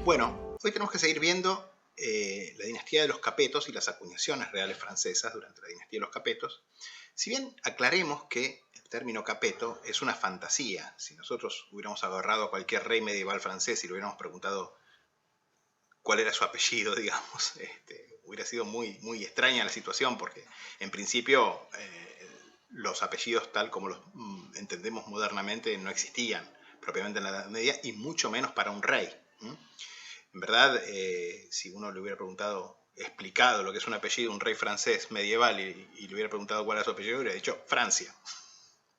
Bueno, hoy tenemos que seguir viendo la dinastía de los Capetos y las acuñaciones reales francesas durante la dinastía de los Capetos. Si bien aclaremos que el término Capeto es una fantasía, si nosotros hubiéramos agarrado a cualquier rey medieval francés y le hubiéramos preguntado cuál era su apellido, digamos, hubiera sido muy extraña la situación porque en principio los apellidos tal como los entendemos modernamente no existían propiamente en la Edad Media y mucho menos para un rey. En verdad, si uno le hubiera explicado lo que es un apellido, un rey francés medieval, y le hubiera preguntado cuál era su apellido, hubiera dicho Francia,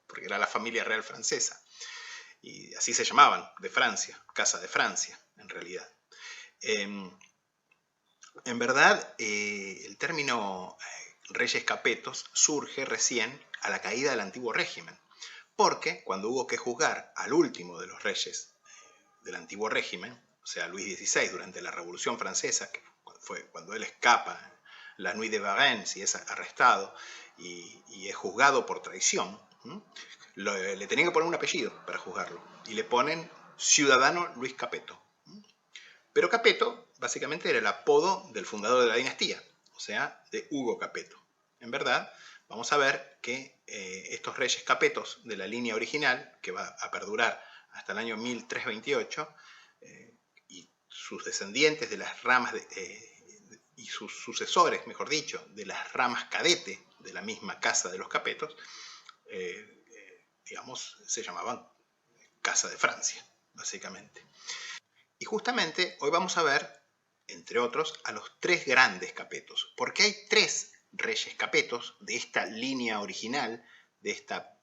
porque era la familia real francesa. Y así se llamaban, de Francia, Casa de Francia, en realidad. En verdad, el término reyes capetos surge recién a la caída del antiguo régimen, porque cuando hubo que juzgar al último de los reyes del antiguo régimen, o sea, Luis XVI, durante la Revolución Francesa, que fue cuando él escapa, la Nuit de Varennes, y es arrestado y es juzgado por traición, le tenían que poner un apellido para juzgarlo, y le ponen Ciudadano Luis Capeto. Pero Capeto, básicamente, era el apodo del fundador de la dinastía, o sea, de Hugo Capeto. En verdad, vamos a ver que estos reyes Capetos de la línea original, que va a perdurar hasta el año 1328, y sus descendientes de las ramas y sus sucesores, mejor dicho, de las ramas cadete de la misma casa de los Capetos, digamos, se llamaban Casa de Francia, básicamente. Y justamente hoy vamos a ver, entre otros, a los tres grandes Capetos, porque hay tres reyes Capetos de esta línea original, de esta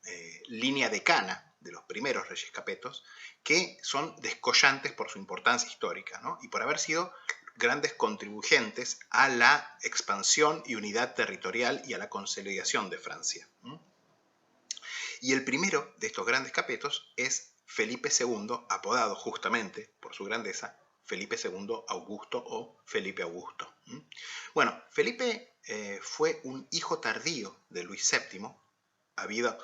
línea decana de los primeros reyes Capetos, que son descollantes por su importancia histórica, ¿no? Y por haber sido grandes contribuyentes a la expansión y unidad territorial y a la consolidación de Francia. Y el primero de estos grandes Capetos es Felipe II, apodado justamente por su grandeza Felipe II Augusto o Felipe Augusto. Bueno, Felipe fue un hijo tardío de Luis VII, habido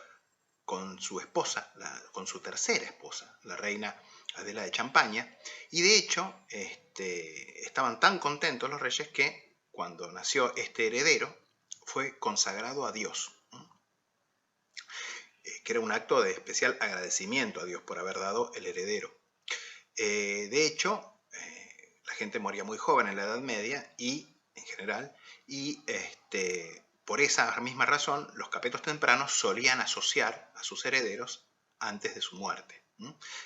con su esposa, con su tercera esposa, la reina Adela de Champaña, y de hecho estaban tan contentos los reyes que cuando nació este heredero fue consagrado a Dios, que era un acto de especial agradecimiento a Dios por haber dado el heredero. De hecho, la gente moría muy joven en la Edad Media y, en general, y por esa misma razón, los capetos tempranos solían asociar a sus herederos antes de su muerte.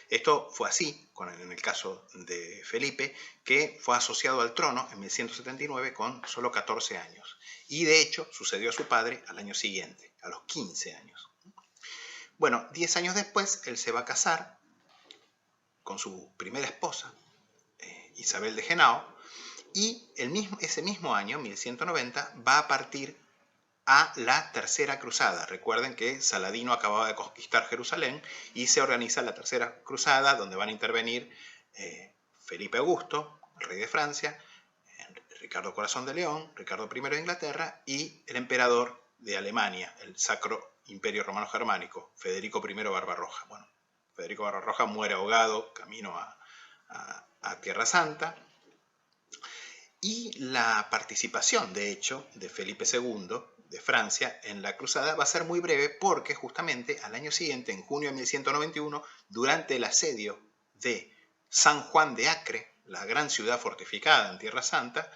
Esto fue así en el caso de Felipe, que fue asociado al trono en 1179 con solo 14 años. Y de hecho sucedió a su padre al año siguiente, a los 15 años. Bueno, 10 años después él se va a casar con su primera esposa, Isabel de Henao, y ese mismo año, 1190, va a partir a la Tercera Cruzada. Recuerden que Saladino acababa de conquistar Jerusalén y se organiza la Tercera Cruzada, donde van a intervenir Felipe Augusto, el rey de Francia, Ricardo Corazón de León, Ricardo I de Inglaterra y el emperador de Alemania, el Sacro Imperio Romano Germánico, Federico I Barbarroja. Bueno, Federico Barbarroja muere ahogado camino a Tierra Santa. Y la participación, de hecho, de Felipe II de Francia en la cruzada va a ser muy breve porque justamente al año siguiente, en junio de 1191, durante el asedio de San Juan de Acre, la gran ciudad fortificada en Tierra Santa,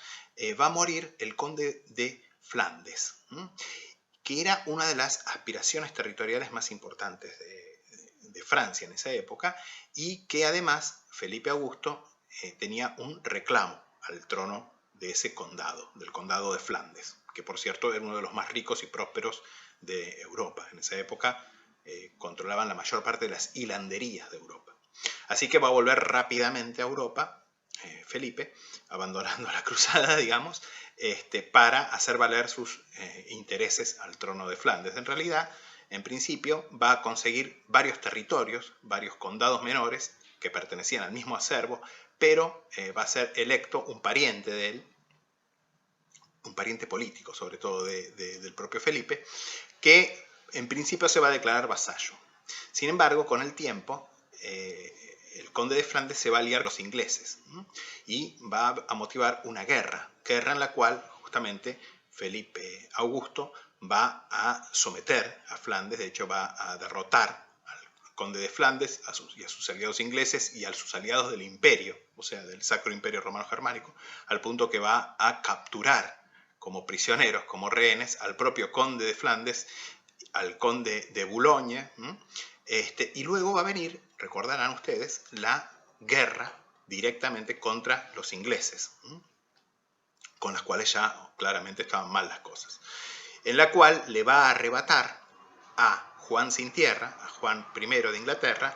va a morir el conde de Flandes, que era una de las aspiraciones territoriales más importantes de Francia en esa época, y que además Felipe Augusto tenía un reclamo al trono de ese condado, del condado de Flandes, que por cierto era uno de los más ricos y prósperos de Europa. En esa época controlaban la mayor parte de las hilanderías de Europa. Así que va a volver rápidamente a Europa, Felipe, abandonando la cruzada, digamos, para hacer valer sus intereses al trono de Flandes. En realidad, en principio, va a conseguir varios territorios, varios condados menores que pertenecían al mismo acervo, pero va a ser electo un pariente de él, un pariente político, sobre todo del propio Felipe, que en principio se va a declarar vasallo. Sin embargo, con el tiempo, el conde de Flandes se va a aliar con los ingleses y va a motivar una guerra en la cual justamente Felipe Augusto va a someter a Flandes, de hecho va a derrotar al conde de Flandes y a sus aliados ingleses y a sus aliados del imperio, o sea, del Sacro Imperio Romano Germánico, al punto que va a capturar como prisioneros, como rehenes, al propio conde de Flandes, al conde de Boulogne, y luego va a venir, recordarán ustedes, la guerra directamente contra los ingleses, con las cuales ya claramente estaban mal las cosas, en la cual le va a arrebatar a Juan sin tierra, a Juan I de Inglaterra,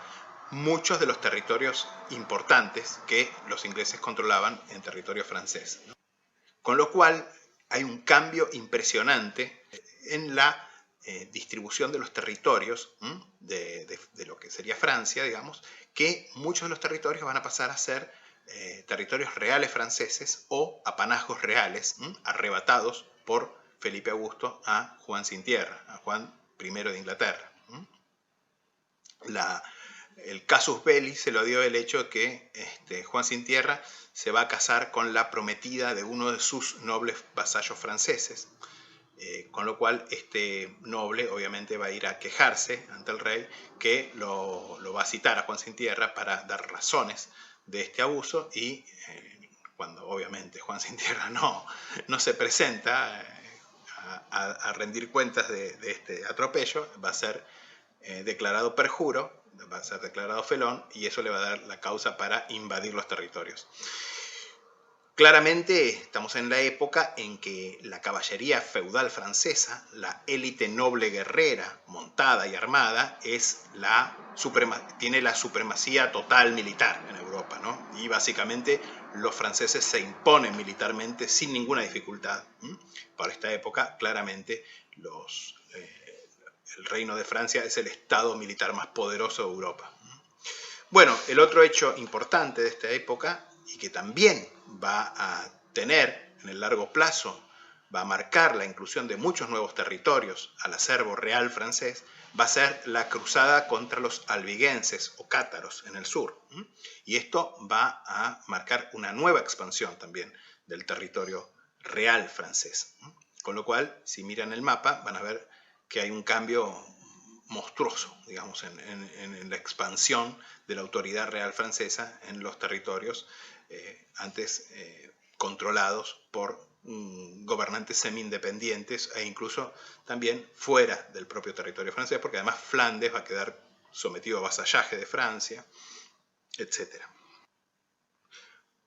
muchos de los territorios importantes que los ingleses controlaban en territorio francés. Con lo cual hay un cambio impresionante en la distribución de los territorios de lo que sería Francia, digamos, que muchos de los territorios van a pasar a ser territorios reales franceses o apanazgos reales, arrebatados por Felipe Augusto a Juan sin tierra, a Juan I de Inglaterra. El casus belli se lo dio el hecho que Juan sin tierra se va a casar con la prometida de uno de sus nobles vasallos franceses, con lo cual este noble obviamente va a ir a quejarse ante el rey, que lo va a citar a Juan sin tierra para dar razones de este abuso, y cuando obviamente Juan sin tierra no se presenta a rendir cuentas de este atropello, va a ser declarado perjuro, va a ser declarado felón, y eso le va a dar la causa para invadir los territorios. Claramente estamos en la época en que la caballería feudal francesa, la élite noble guerrera montada y armada, tiene la supremacía total militar en Europa, ¿no? Y básicamente los franceses se imponen militarmente sin ninguna dificultad. Para esta época, claramente, el Reino de Francia es el estado militar más poderoso de Europa. Bueno, el otro hecho importante de esta época, y que también va a tener en el largo plazo, va a marcar la inclusión de muchos nuevos territorios al acervo real francés, va a ser la cruzada contra los albigenses o cátaros en el sur. Y esto va a marcar una nueva expansión también del territorio real francés. Con lo cual, si miran el mapa, van a ver que hay un cambio monstruoso, digamos, en la expansión de la autoridad real francesa en los territorios antes controlados por gobernantes semi-independientes, e incluso también fuera del propio territorio francés, porque además Flandes va a quedar sometido a vasallaje de Francia, etc.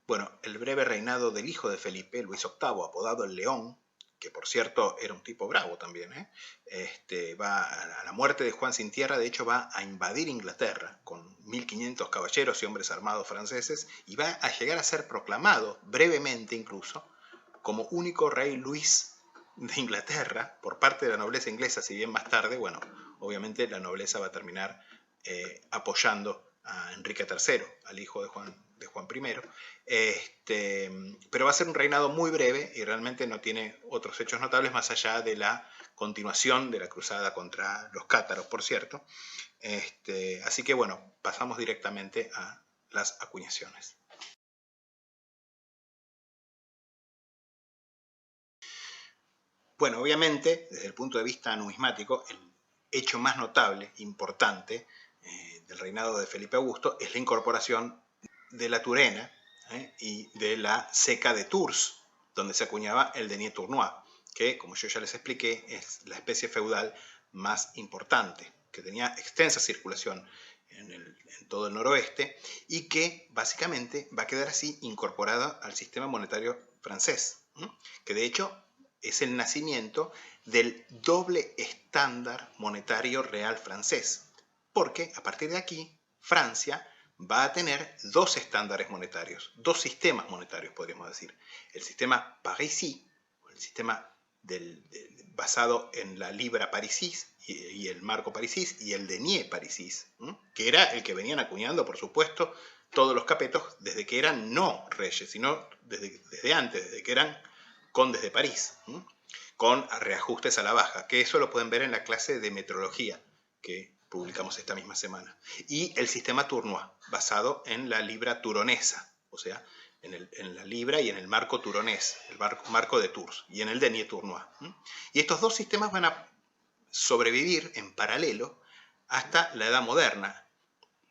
Bueno, el breve reinado del hijo de Felipe, Luis VIII, apodado el León, que por cierto era un tipo bravo también, va a la muerte de Juan sin tierra, de hecho va a invadir Inglaterra con 1500 caballeros y hombres armados franceses, y va a llegar a ser proclamado, brevemente incluso, como único rey Luis de Inglaterra por parte de la nobleza inglesa, si bien más tarde, bueno, obviamente la nobleza va a terminar apoyando a Enrique III, al hijo de Juan I, pero va a ser un reinado muy breve y realmente no tiene otros hechos notables más allá de la continuación de la cruzada contra los cátaros, por cierto. Así que bueno, pasamos directamente a las acuñaciones. Bueno, obviamente, desde el punto de vista numismático, el hecho más notable, importante, del reinado de Felipe Augusto es la incorporación de la Turena y de la ceca de Tours, donde se acuñaba el denier tournois, que, como yo ya les expliqué, es la especie feudal más importante, que tenía extensa circulación en todo el noroeste y que básicamente va a quedar así incorporada al sistema monetario francés, que de hecho es el nacimiento del doble estándar monetario real francés, porque a partir de aquí Francia va a tener dos estándares monetarios, dos sistemas monetarios, podríamos decir. El sistema parisis, el sistema basado en la libra parisis y el marco parisis, y el denier parisis, que era el que venían acuñando, por supuesto, todos los capetos desde que eran no reyes, sino desde antes, desde que eran condes de París, con reajustes a la baja, que eso lo pueden ver en la clase de metrología, que publicamos esta misma semana. Y el sistema Tournois, basado en la libra turonesa, o sea, en la libra y en el marco turonés, el marco de Tours, y en el denier Tournois. Y estos dos sistemas van a sobrevivir en paralelo hasta la Edad Moderna,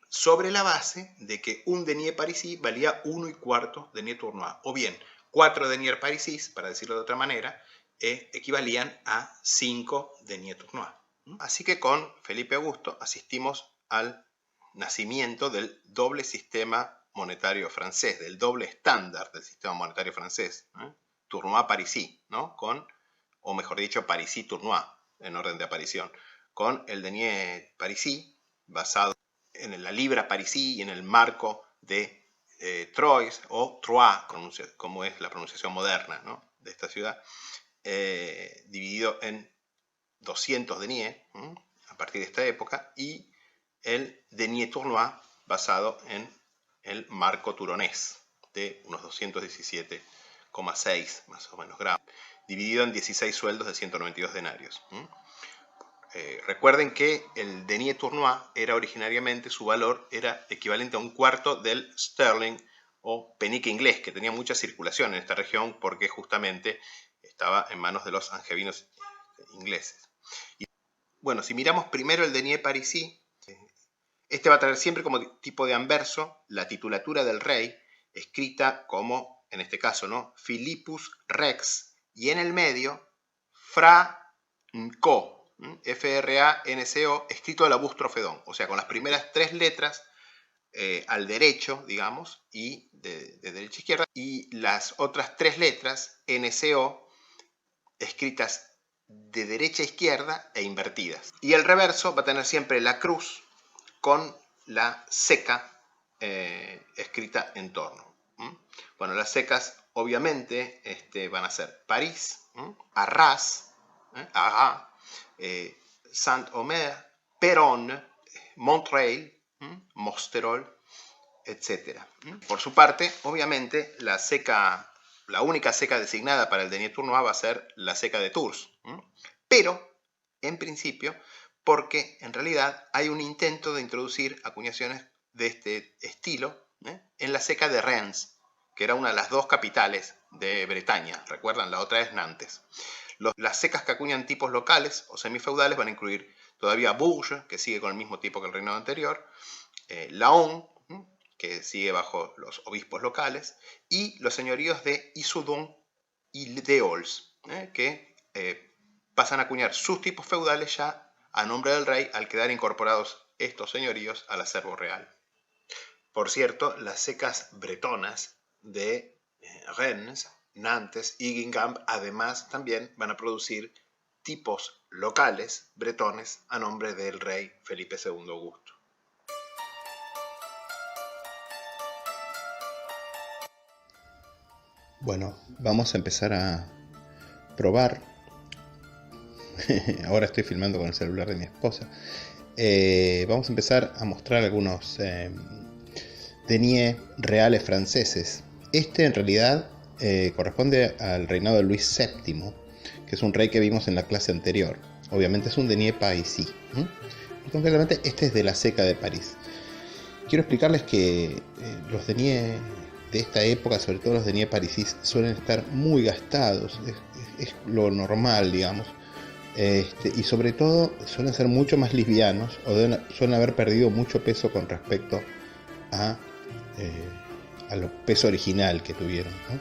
sobre la base de que un denier parisí valía 1 1/4 denier Tournois, o bien 4 denier parisís, para decirlo de otra manera, equivalían a 5 denier Tournois. Así que con Felipe Augusto asistimos al nacimiento del doble sistema monetario francés, del doble estándar del sistema monetario francés, Tournois-Parisí, ¿no? O mejor dicho, Parisí-Tournois, en orden de aparición, con el denier parisí, basado en la libra parisí y en el marco de Troyes o Troyes, como es la pronunciación moderna, ¿no?, de esta ciudad, dividido en 200 deniers a partir de esta época, y el denier Tournois basado en el marco turonés de unos 217,6 más o menos gramos, dividido en 16 sueldos de 192 denarios. Recuerden que el denier Tournois era originariamente, su valor era equivalente a 1/4 del sterling o penique inglés, que tenía mucha circulación en esta región porque justamente estaba en manos de los angevinos ingleses. Y bueno, si miramos primero el denier parisí, este va a tener siempre como tipo de anverso la titulatura del rey, escrita como, en este caso, ¿no?, Philippus Rex, y en el medio Franco, F-R-A-N-C-O, escrito a la boustrofedon, o sea, con las primeras 3 letras al derecho, digamos, y de derecha a izquierda, y las otras 3 letras, N-C-O, escritas de derecha a izquierda e invertidas. Y el reverso va a tener siempre la cruz con la seca escrita en torno. Bueno, las secas obviamente van a ser París, Arras, Arras, Saint-Omer, Péronne, Montreuil, Mosterol, etc. Por su parte, obviamente, la única seca designada para el denier Tournois va a ser la seca de Tours. Pero, en principio, porque en realidad hay un intento de introducir acuñaciones de este estilo en la seca de Reims, que era una de las 2 capitales de Bretaña. ¿Recuerdan? La otra es Nantes. Las secas que acuñan tipos locales o semifeudales van a incluir todavía Bourges, que sigue con el mismo tipo que el reinado anterior, Laon, que sigue bajo los obispos locales, y los señoríos de Issoudun y d'Ols, que pasan a acuñar sus tipos feudales ya a nombre del rey al quedar incorporados estos señoríos al acervo real. Por cierto, las secas bretonas de Rennes, Nantes y Guingamp además también van a producir tipos locales bretones a nombre del rey Felipe II Augusto. Bueno, vamos a empezar a probar. Ahora estoy filmando con el celular de mi esposa. Vamos a empezar a mostrar algunos deniers reales franceses. Este en realidad corresponde al reinado de Luis VII, que es un rey que vimos en la clase anterior. Obviamente es un denier parisí. Y concretamente este es de la seca de París. Quiero explicarles que los deniers de esta época, sobre todo los deniers parisís, suelen estar muy gastados. Es lo normal, digamos. Y sobre todo suelen ser mucho más livianos o suelen haber perdido mucho peso con respecto a lo peso original que tuvieron, ¿no?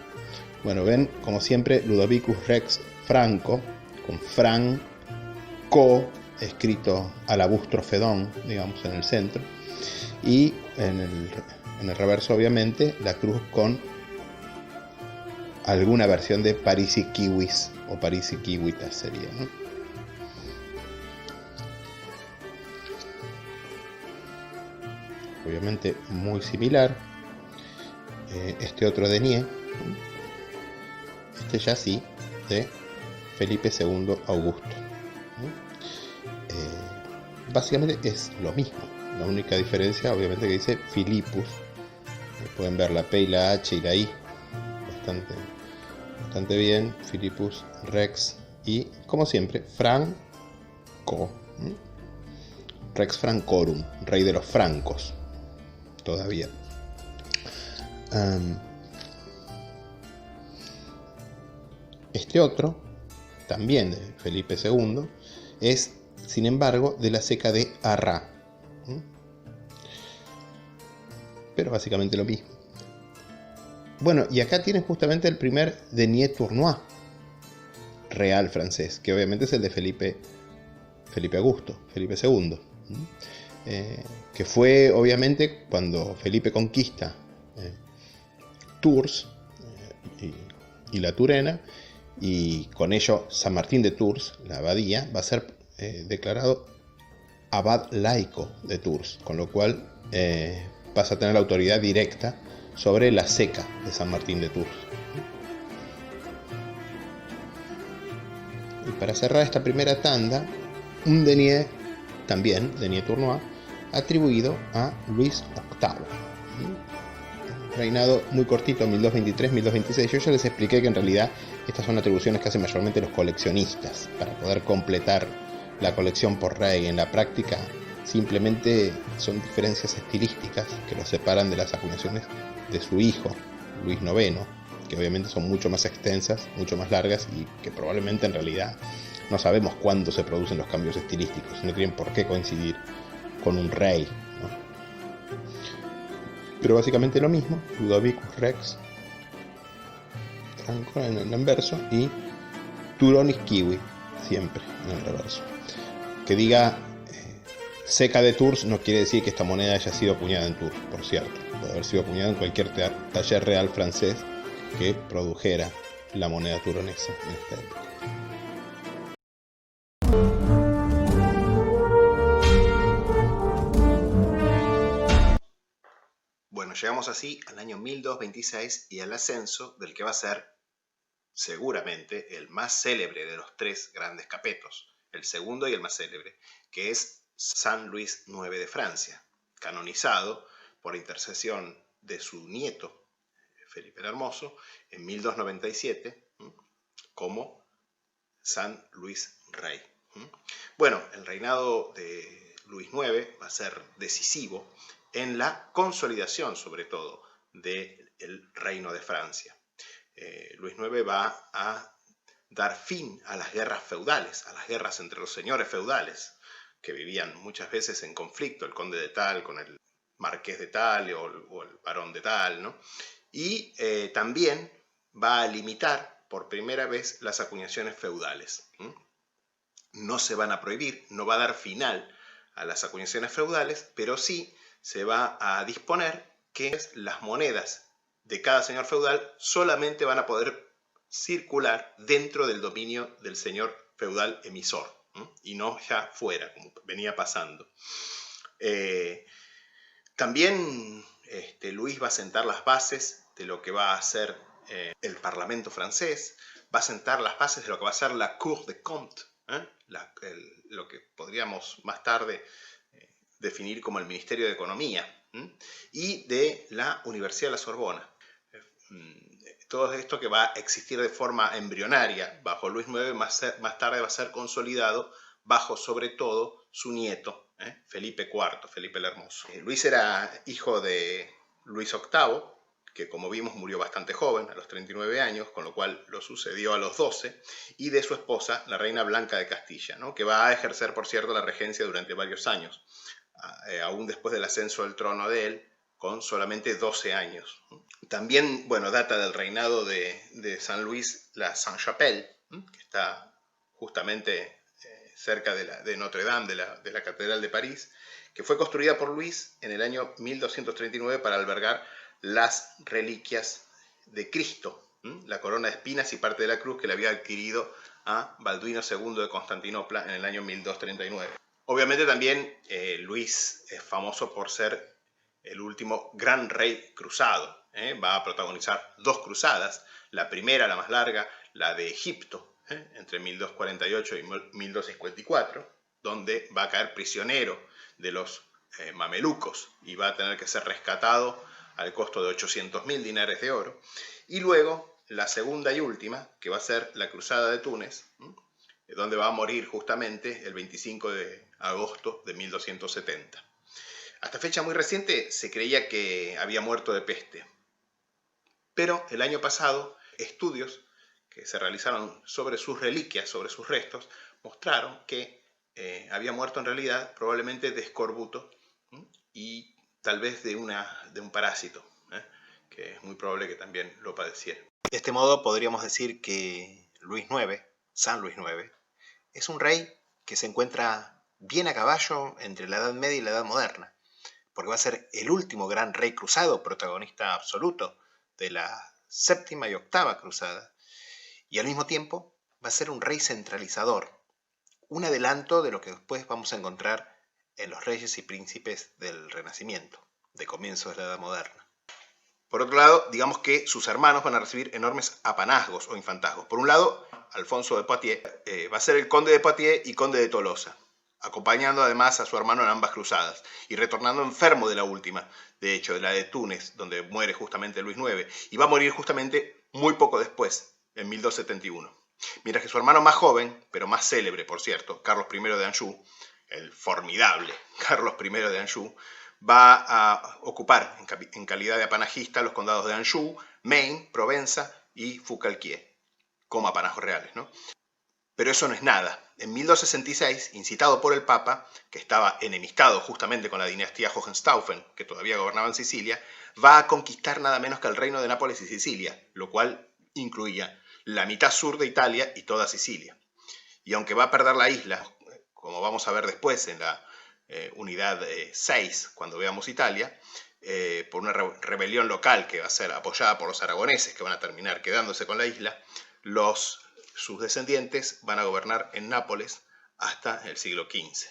Bueno, ven, como siempre, Ludovicus Rex Franco, con Franco escrito a la boustrofedon, digamos, en el centro, y en el reverso, obviamente, la cruz con alguna versión de Parisi Kiwis o Parisi Kiwitas sería, ¿no? Obviamente muy similar. Este otro denier, este ya sí, de Felipe II Augusto. Básicamente es lo mismo. La única diferencia, obviamente, que dice Philippus. Pueden ver la P y la H y la I bastante bien. Philippus Rex y, como siempre, Franco. Rex Francorum, rey de los francos, todavía. Este otro, también de Felipe II, es, sin embargo, de la ceca de Arras. Pero básicamente lo mismo. Bueno, y acá tienen justamente el primer Denier Tournois real francés, que obviamente es el de Felipe Augusto, Felipe II. Que fue, obviamente, cuando Felipe conquista Tours y la Turena, y con ello San Martín de Tours, la abadía, va a ser declarado abad laico de Tours, con lo cual pasa a tener la autoridad directa sobre la ceca de San Martín de Tours. Y para cerrar esta primera tanda, un Denier, también Denier Tournois, atribuido a Luis VIII. Reinado muy cortito, 1223-1226. Yo ya les expliqué que en realidad estas son atribuciones que hacen mayormente los coleccionistas para poder completar la colección por rey. En la práctica simplemente son diferencias estilísticas que los separan de las acuñaciones de su hijo, Luis IX, que obviamente son mucho más extensas, mucho más largas, y que probablemente en realidad no sabemos cuándo se producen los cambios estilísticos, no tienen por qué coincidir con un rey, ¿no? Pero básicamente lo mismo, Ludovicus Rex Franco en el anverso y Turonis Kiwi siempre en el reverso. Que diga ceca de Tours no quiere decir que esta moneda haya sido acuñada en Tours, por cierto. Puede haber sido acuñada en cualquier taller real francés que produjera la moneda turonesa en esta época. Bueno, llegamos así al año 1226 y al ascenso del que va a ser seguramente el más célebre de los tres grandes capetos, el segundo y el más célebre, que es San Luis IX de Francia, canonizado por intercesión de su nieto, Felipe el Hermoso, en 1297, como San Luis Rey. Bueno, el reinado de Luis IX va a ser decisivo en la consolidación, sobre todo, del reino de Francia. Luis IX va a dar fin a las guerras feudales, a las guerras entre los señores feudales, que vivían muchas veces en conflicto, el conde de tal con el marqués de tal o el barón de tal, ¿no? Y también va a limitar por primera vez las acuñaciones feudales. No se van a prohibir, no va a dar final a las acuñaciones feudales, pero sí se va a disponer que las monedas de cada señor feudal solamente van a poder circular dentro del dominio del señor feudal emisor, y no ya fuera, como venía pasando. También Luis va a sentar las bases de lo que va a ser el Parlamento francés, va a sentar las bases de lo que va a ser la Cour des Comptes, lo que podríamos más tarde definir como el Ministerio de Economía, y de la Universidad de la Sorbona. Todo esto que va a existir de forma embrionaria bajo Luis IX, más tarde va a ser consolidado bajo sobre todo su nieto, Felipe IV, Felipe el Hermoso. Luis era hijo de Luis VIII, que como vimos murió bastante joven, a los 39 años, con lo cual lo sucedió a los 12, y de su esposa, la reina Blanca de Castilla, ¿no? Que va a ejercer, por cierto, la regencia durante varios años, aún después del ascenso del trono de él, con solamente 12 años. También, bueno, data del reinado de San Luis la Sainte-Chapelle, que está justamente cerca de Notre Dame, de la Catedral de París, que fue construida por Luis en el año 1239 para albergar las reliquias de Cristo, la corona de espinas y parte de la cruz que le había adquirido a Balduino II de Constantinopla en el año 1239. Obviamente también Luis es famoso por ser el último gran rey cruzado. Va a protagonizar 2 cruzadas, la primera, la más larga, la de Egipto, entre 1248 y 1254, donde va a caer prisionero de los mamelucos y va a tener que ser rescatado al costo de 800.000 dinares de oro. Y luego la segunda y última, que va a ser la cruzada de Túnez, donde va a morir justamente el 25 de agosto de 1270. Hasta fecha muy reciente se creía que había muerto de peste. Pero el año pasado, estudios que se realizaron sobre sus reliquias, sobre sus restos, mostraron que había muerto en realidad probablemente de escorbuto y tal vez de un parásito, que es muy probable que también lo padeciera. De este modo podríamos decir que Luis IX, San Luis IX, es un rey que se encuentra bien a caballo entre la Edad Media y la Edad Moderna, porque va a ser el último gran rey cruzado, protagonista absoluto de la séptima y octava cruzada, y al mismo tiempo va a ser un rey centralizador, un adelanto de lo que después vamos a encontrar en los reyes y príncipes del Renacimiento, de comienzos de la Edad Moderna. Por otro lado, digamos que sus hermanos van a recibir enormes apanazgos o infantazgos. Por un lado, Alfonso de Poitiers va a ser el conde de Poitiers y conde de Tolosa, acompañando además a su hermano en ambas cruzadas y retornando enfermo de la última, de hecho, de la de Túnez, donde muere justamente Luis IX, y va a morir justamente muy poco después, en 1271. Mientras que su hermano más joven, pero más célebre, por cierto, Carlos I de Anjou, el formidable Carlos I de Anjou, va a ocupar en calidad de apanajista los condados de Anjou, Maine, Provenza y Foucalquier, como apanajos reales, ¿no? Pero eso no es nada. En 1266, incitado por el Papa, que estaba enemistado justamente con la dinastía Hohenstaufen, que todavía gobernaba en Sicilia, va a conquistar nada menos que el reino de Nápoles y Sicilia, lo cual incluía la mitad sur de Italia y toda Sicilia. Y aunque va a perder la isla, como vamos a ver después en la unidad 6, cuando veamos Italia, por una rebelión local que va a ser apoyada por los aragoneses, que van a terminar quedándose con la isla, sus descendientes van a gobernar en Nápoles hasta el siglo XV.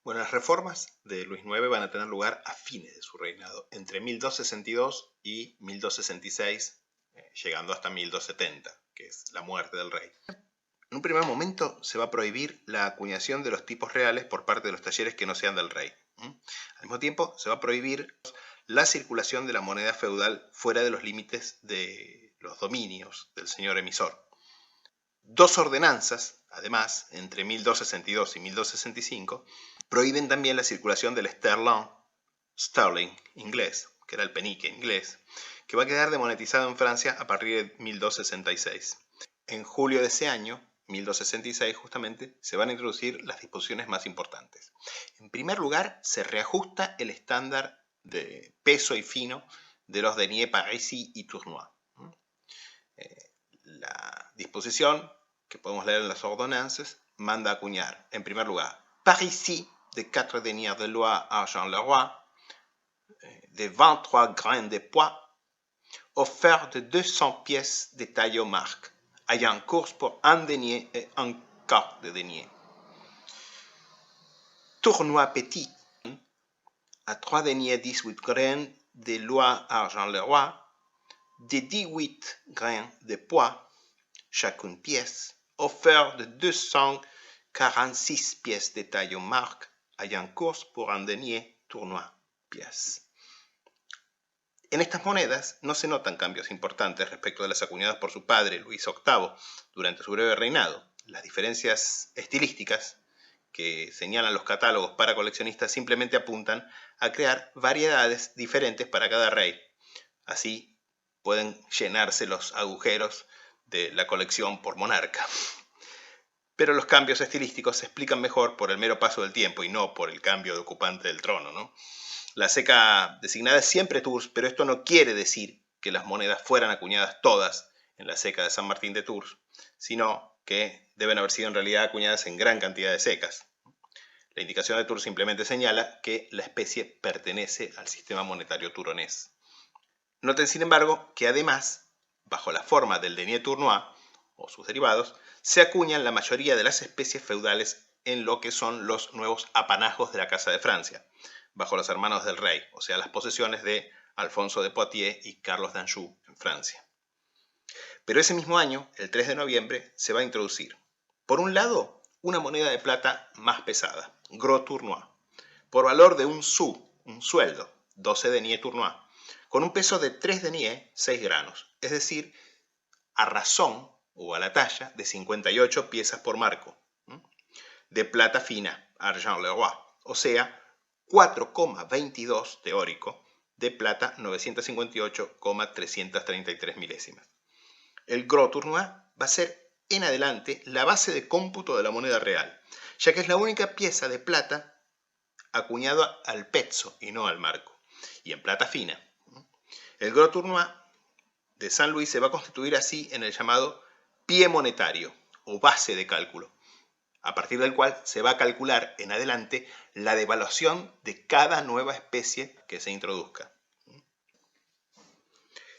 Bueno, las reformas de Luis IX van a tener lugar a fines de su reinado, entre 1262 y 1266, llegando hasta 1270, que es la muerte del rey. En un primer momento se va a prohibir la acuñación de los tipos reales por parte de los talleres que no sean del rey. Al mismo tiempo se va a prohibir la circulación de la moneda feudal fuera de los límites de los dominios del señor emisor. Dos ordenanzas, además, entre 1262 y 1265, prohíben también la circulación del sterling inglés, que era el penique inglés, que va a quedar demonetizado en Francia a partir de 1266. En julio de ese año, 1266 justamente, se van a introducir las disposiciones más importantes. En primer lugar, se reajusta el estándar de peso y fino de los deniers parisis y tournois. La disposición que podemos leer en las ordonnances manda a acuñar, en primer lugar, parisis de 4 deniers de loi argent le roi, de 23 grains de pois, offert de 200 pièces de taille au marque, ayant course pour un denier et un quart de denier. Tournois petit, à 3 deniers 18 grains de loi argent le roi, de 18 grains de pois, chacune pièce, offert de 246 pièces de taille au marque, ayant course pour un denier tournois pièce. En estas monedas no se notan cambios importantes respecto de las acuñadas por su padre, Luis VIII, durante su breve reinado. Las diferencias estilísticas que señalan los catálogos para coleccionistas simplemente apuntan a crear variedades diferentes para cada rey. Así pueden llenarse los agujeros de la colección por monarca. Pero los cambios estilísticos se explican mejor por el mero paso del tiempo y no por el cambio de ocupante del trono, ¿no? La ceca designada es siempre Tours, pero esto no quiere decir que las monedas fueran acuñadas todas en la ceca de San Martín de Tours, sino que deben haber sido en realidad acuñadas en gran cantidad de cecas. La indicación de Tours simplemente señala que la especie pertenece al sistema monetario turonés. Noten, sin embargo, que además, bajo la forma del denier tournois o sus derivados, se acuñan la mayoría de las especies feudales en lo que son los nuevos apanajos de la Casa de Francia, bajo los hermanos del rey, o sea, las posesiones de Alfonso de Poitiers y Carlos de Anjou en Francia. Pero ese mismo año, el 3 de noviembre, se va a introducir, por un lado, una moneda de plata más pesada, gros tournois, por valor de un sou, un sueldo, 12 deniers tournois, con un peso de 3 deniers, 6 granos, es decir, a razón, o a la talla de 58 piezas por marco, de plata fina, argent Leroy, o sea, 4,22 teórico, de plata 958,333 milésimas. El gros tournoi va a ser en adelante la base de cómputo de la moneda real, ya que es la única pieza de plata acuñada al pezzo y no al marco, y en plata fina. El gros tournoi de San Luis se va a constituir así en el llamado pie monetario o base de cálculo, a partir del cual se va a calcular en adelante la devaluación de cada nueva especie que se introduzca.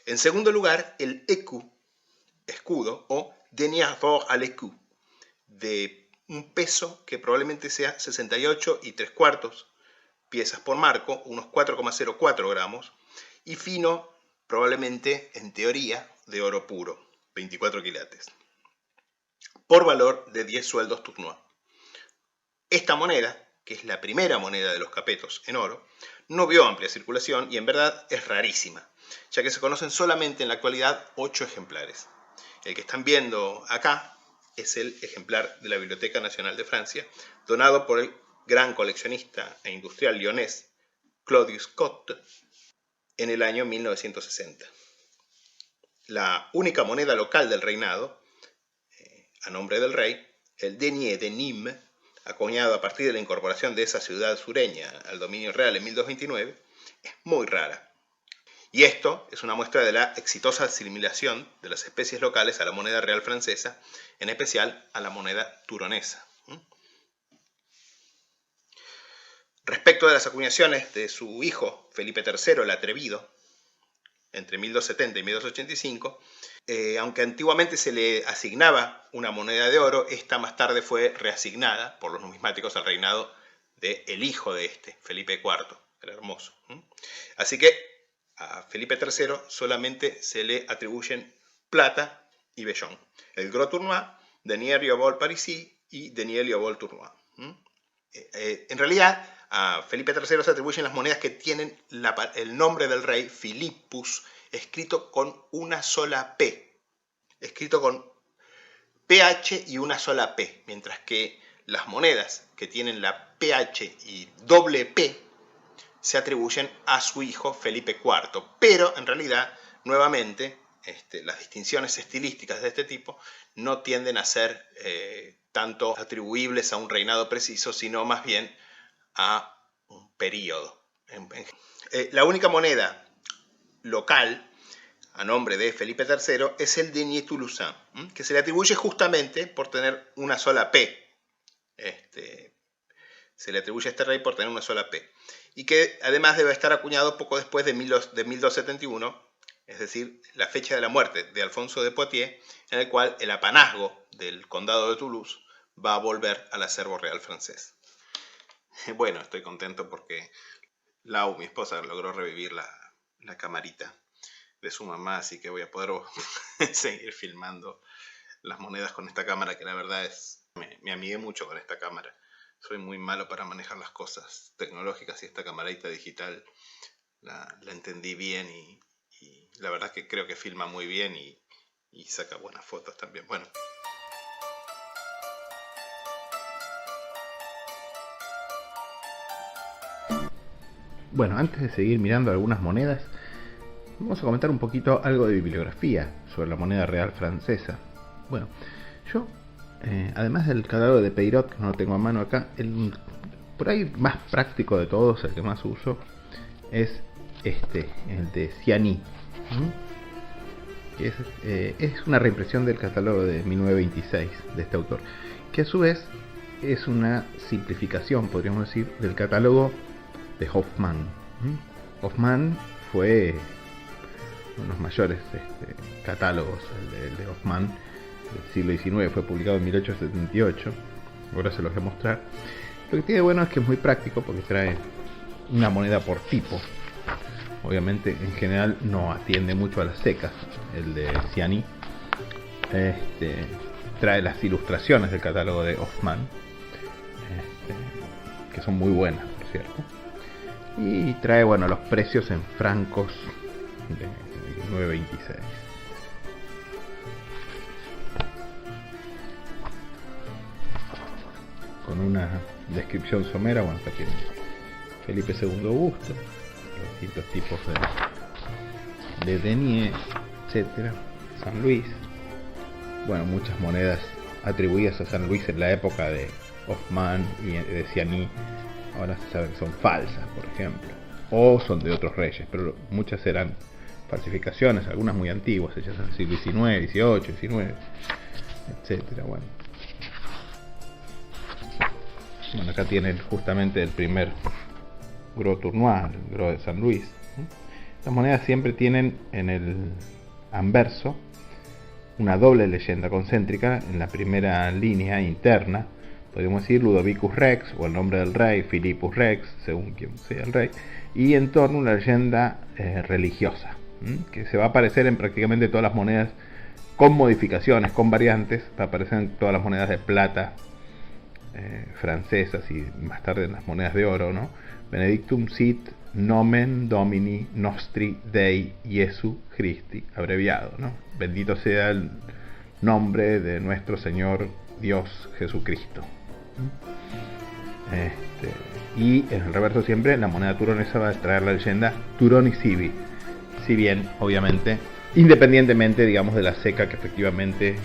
En segundo lugar, el écu, escudo, o denier d'or à l'écu, de un peso que probablemente sea 68 3/4 piezas por marco, unos 4,04 gramos, y fino, probablemente, en teoría, de oro puro, 24 quilates, por valor de 10 sueldos tournoi. Esta moneda, que es la primera moneda de los capetos en oro, no vio amplia circulación y en verdad es rarísima, ya que se conocen solamente en la actualidad 8 ejemplares. El que están viendo acá es el ejemplar de la Biblioteca Nacional de Francia, donado por el gran coleccionista e industrial lyonés Claudius Cotte en el año 1960. La única moneda local del reinado, a nombre del rey, el denier de Nîmes, acuñado a partir de la incorporación de esa ciudad sureña al dominio real en 1229, es muy rara. Y esto es una muestra de la exitosa asimilación de las especies locales a la moneda real francesa, en especial a la moneda turonesa. Respecto de las acuñaciones de su hijo Felipe III el Atrevido, entre 1270 y 1285, aunque antiguamente se le asignaba una moneda de oro, esta más tarde fue reasignada por los numismáticos al reinado del hijo de este, Felipe IV, el Hermoso. Así que a Felipe III solamente se le atribuyen plata y vellón. El gros tournoi, denier Liobol Parisis y denier Liobol tournoi. En realidad, a Felipe III se atribuyen las monedas que tienen el nombre del rey, Philippus, escrito con una sola P. Escrito con PH y una sola P. Mientras que las monedas que tienen la PH y doble P se atribuyen a su hijo Felipe IV. Pero, en realidad, nuevamente, las distinciones estilísticas de este tipo no tienden a ser tanto atribuibles a un reinado preciso, sino más bien a un periodo. La única moneda local a nombre de Felipe III es el denier toulousain, que se le atribuye justamente por tener una sola P. Se le atribuye a este rey por tener una sola P. Y que además debe estar acuñado poco después de 1271, es decir, la fecha de la muerte de Alfonso de Poitiers, en el cual el apanazgo del condado de Toulouse va a volver al acervo real francés. Bueno, estoy contento porque Lau, mi esposa, logró revivir la camarita de su mamá, así que voy a poder seguir filmando las monedas con esta cámara, que la verdad es... Me amigué mucho con esta cámara. Soy muy malo para manejar las cosas tecnológicas y esta camarita digital la entendí bien y la verdad que creo que filma muy bien y saca buenas fotos también. Bueno, antes de seguir mirando algunas monedas, vamos a comentar un poquito algo de bibliografía sobre la moneda real francesa. Bueno, yo, además del catálogo de Peirot, que no lo tengo a mano acá, el por ahí más práctico de todos, el que más uso, es el de Ciani, que es una reimpresión del catálogo de 1926 de este autor, que a su vez es una simplificación, podríamos decir, del catálogo de Hoffmann. Hoffmann fue uno de los mayores catálogos, el de Hoffmann del siglo XIX, fue publicado en 1878. Ahora se los voy a mostrar. Lo que tiene bueno es que es muy práctico porque trae una moneda por tipo. Obviamente en general no atiende mucho a las secas. El de Ciani trae las ilustraciones del catálogo de Hoffmann, que son muy buenas, por cierto. Y trae, bueno, los precios en francos de 1926. con una descripción somera. Bueno, acá tienen Felipe II Augusto, los distintos tipos de denier, etcétera. San Luis, bueno, muchas monedas atribuidas a San Luis en la época de Hoffmann y de Ciani, ahora se sabe que son falsas, por ejemplo, o son de otros reyes, pero muchas eran falsificaciones, algunas muy antiguas, hechas en el siglo XIX, XVIII, XIX, etcétera. Bueno, acá tienen justamente el primer Gros Tournois, el Gros de San Luis. Las monedas siempre tienen en el anverso una doble leyenda concéntrica. En la primera línea interna podríamos decir Ludovicus Rex, o el nombre del rey, Philippus Rex, según quien sea el rey, y en torno una leyenda religiosa, que se va a aparecer en prácticamente todas las monedas, con modificaciones, con variantes. Va a aparecer en todas las monedas de plata francesas y más tarde en las monedas de oro, ¿no? Benedictum sit nomen Domini nostri Dei Jesu Christi, abreviado, ¿no? Bendito sea el nombre de nuestro Señor Dios Jesucristo. Y en el reverso siempre la moneda turonesa va a traer la leyenda Turoni Sibi, si bien obviamente independientemente, digamos, de la ceca que efectivamente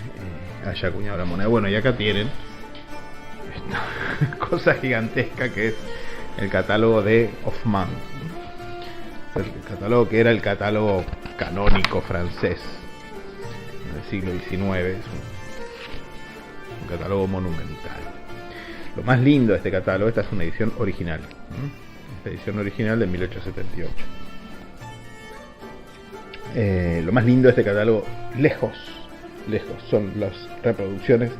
haya acuñado la moneda. Bueno, y acá tienen esta cosa gigantesca que es el catálogo de Hoffmann, el catálogo que era el catálogo canónico francés del siglo XIX. Es un catálogo monumental. Lo más lindo de este catálogo, esta es una edición original, esta edición original de 1878. Lo más lindo de este catálogo, lejos, son las reproducciones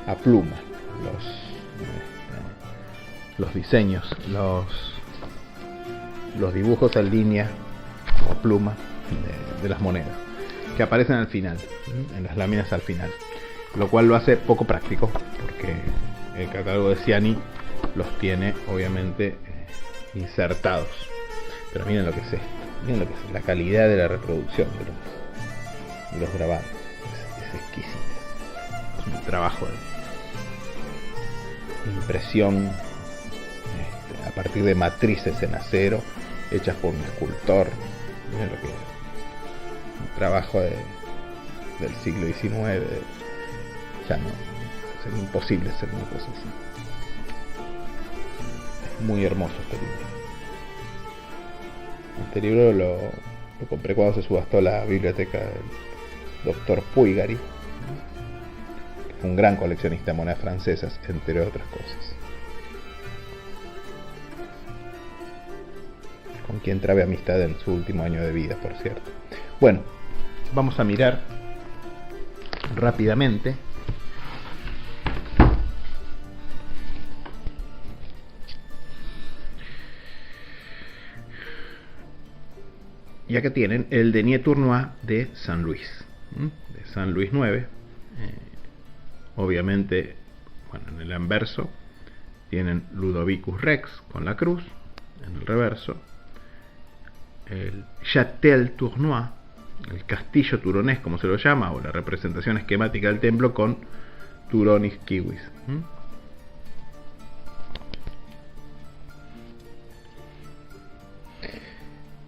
a pluma, los diseños, los dibujos en línea o pluma de las monedas, que aparecen al final, en las láminas al final, lo cual lo hace poco práctico, porque el catálogo de Ciani los tiene obviamente insertados. Pero miren lo que es esto, miren lo que es la calidad de la reproducción de los grabados, es exquisita. Es un trabajo de impresión a partir de matrices en acero hechas por un escultor. Miren lo que es un trabajo del siglo XIX. Ya no, es imposible hacer una cosa así. Es muy hermoso este libro. Este libro lo compré cuando se subastó la biblioteca del Dr. Puigari, que fue un gran coleccionista de monedas francesas, entre otras cosas, con quien trabe amistad en su último año de vida, por cierto. Bueno, vamos a mirar rápidamente y acá tienen el Denier Tournois de San Luis, de San Luis 9. Obviamente, bueno, en el anverso tienen Ludovicus Rex con la cruz, en el reverso el Châtel Tournois, el castillo turonés como se lo llama, o la representación esquemática del templo con Turonis Kiwis.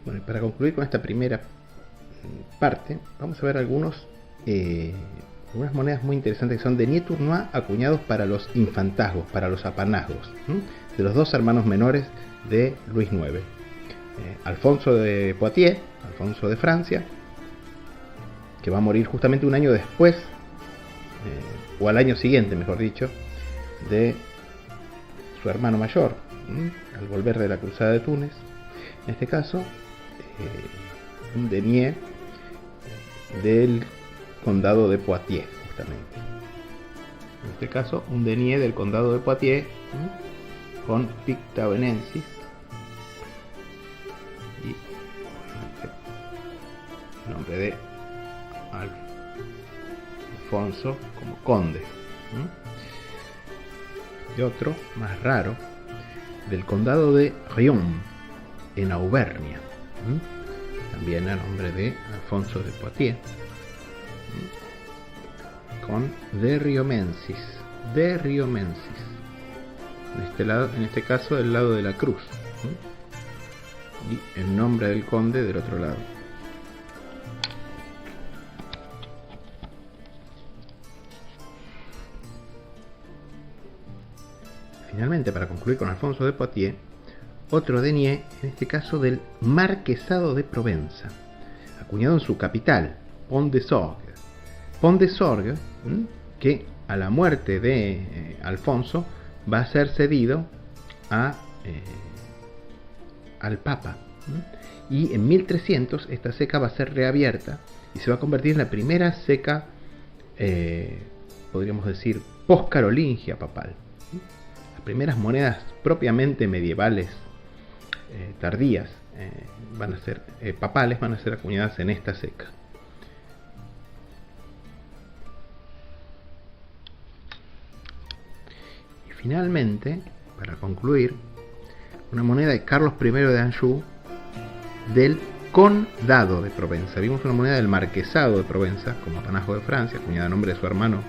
Bueno, y para concluir con esta primera parte, vamos a ver algunas monedas muy interesantes que son Denier Tournois acuñados para los infantazgos, para los apanazgos, de los dos hermanos menores de Luis IX, Alfonso de Poitiers, Alfonso de Francia, que va a morir justamente un año después, o al año siguiente, mejor dicho, de su hermano mayor, al volver de la cruzada de Túnez. En este caso, un denier del condado de Poitiers, justamente. En este caso, un denier del condado de Poitiers con Pictavenensis y el nombre de Alfonso como conde. Y otro más raro del condado de Riom, en Auvernia, también a nombre de Alfonso de Poitiers, con De Riomensis, en este caso el lado de la cruz, y el nombre del conde del otro lado. Finalmente, para concluir con Alfonso de Poitiers, otro denier, en este caso del Marquesado de Provenza, acuñado en su capital, Pont de Sorgue. Pont de Sorgue, que a la muerte de Alfonso va a ser cedido al Papa. Y en 1300 esta ceca va a ser reabierta y se va a convertir en la primera ceca, podríamos decir, post-carolingia papal. Las primeras monedas propiamente medievales tardías van a ser papales, van a ser acuñadas en esta ceca. Y finalmente, para concluir, una moneda de Carlos I de Anjou del Condado de Provenza. Vimos una moneda del Marquesado de Provenza como apanazgo de Francia, acuñada a nombre de su hermano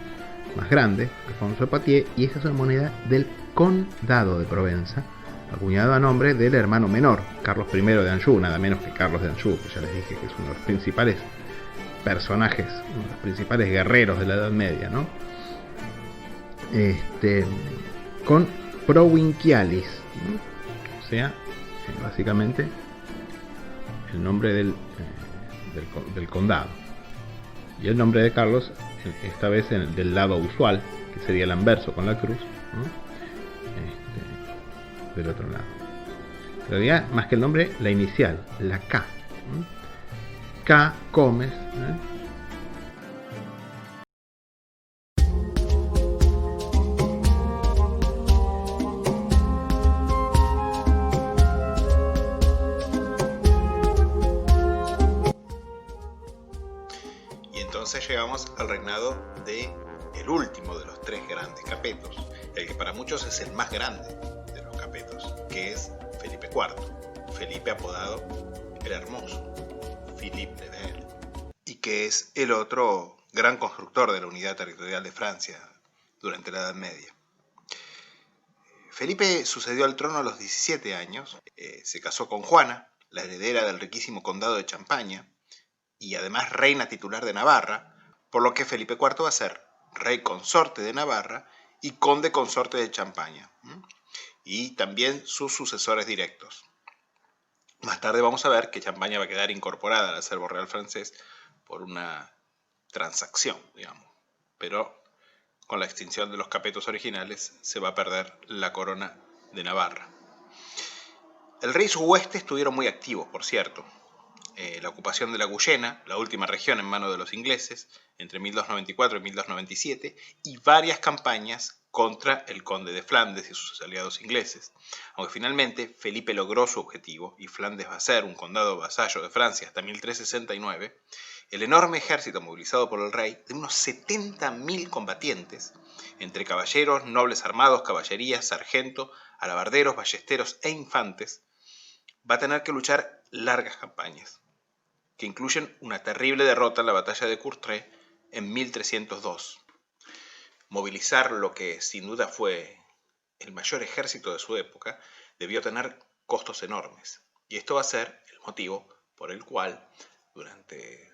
más grande, Alfonso de Poitiers, y esta es una moneda del Condado de Provenza, acuñado a nombre del hermano menor, Carlos I de Anjou, nada menos que Carlos de Anjou, que ya les dije que es uno de los principales personajes, uno de los principales guerreros de la Edad Media, ¿no? Con Provincialis, ¿no? O sea, básicamente el nombre del condado. Y el nombre de Carlos, esta vez del lado usual, que sería el anverso con la cruz, ¿no? Del otro lado. En realidad, más que el nombre, la inicial, la K. K. Gómez. Y entonces llegamos al reinado de el último de los tres grandes capetos, el que para muchos es el más grande de los capetos, que es Felipe IV, Felipe apodado el Hermoso, Philippe le Bel, y que es el otro gran constructor de la unidad territorial de Francia durante la Edad Media. Felipe sucedió al trono a los 17 años, se casó con Juana, la heredera del riquísimo condado de Champaña, y además reina titular de Navarra, por lo que Felipe IV va a ser rey consorte de Navarra y conde consorte de Champaña, y también sus sucesores directos. Más tarde vamos a ver que Champaña va a quedar incorporada al acervo real francés por una transacción, digamos, pero con la extinción de los capetos originales se va a perder la corona de Navarra. El rey y sus huestes estuvieron muy activos, por cierto. La ocupación de la Guyena, la última región en manos de los ingleses, entre 1294 y 1297, y varias campañas contra el conde de Flandes y sus aliados ingleses. Aunque finalmente Felipe logró su objetivo y Flandes va a ser un condado vasallo de Francia hasta 1369, el enorme ejército movilizado por el rey, de unos 70.000 combatientes, entre caballeros, nobles armados, caballería, sargento, alabarderos, ballesteros e infantes, va a tener que luchar largas campañas, que incluyen una terrible derrota en la batalla de Courtrai en 1302. Movilizar lo que sin duda fue el mayor ejército de su época debió tener costos enormes, y esto va a ser el motivo por el cual durante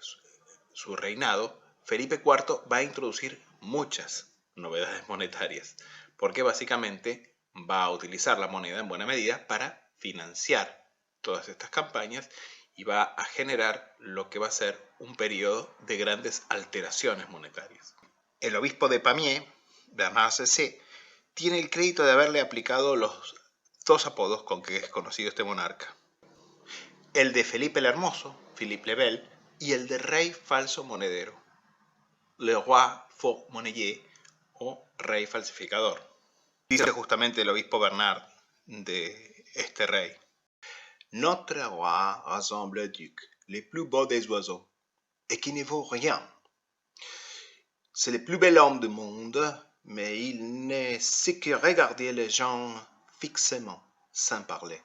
su reinado Felipe IV va a introducir muchas novedades monetarias, porque básicamente va a utilizar la moneda en buena medida para financiar todas estas campañas y va a generar lo que va a ser un periodo de grandes alteraciones monetarias. El obispo de Pamiers, Bernard Cessé, tiene el crédito de haberle aplicado los dos apodos con que es conocido este monarca: el de Felipe el Hermoso, Philippe le Bel, y el de Rey Falso Monedero, Le Roi Faux Monnayeur, o Rey Falsificador. Dice justamente el obispo Bernard de este rey: Notre roi rassemble les ducs, les plus beaux des oiseaux, et qui ne vaut rien. C'est le plus bel homme du monde, mais il ne sait que regarder les gens fixement, sans parler.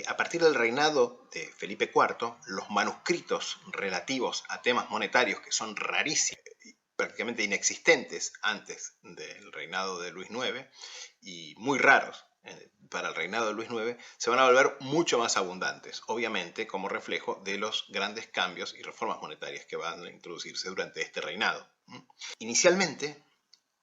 A partir del reinado de Felipe IV, los manuscritos relativos a temas monetarios, que son rarísimos, prácticamente inexistentes antes del reinado de Luis IX y muy raros para el reinado de Luis IX, se van a volver mucho más abundantes, obviamente como reflejo de los grandes cambios y reformas monetarias que van a introducirse durante este reinado. Inicialmente,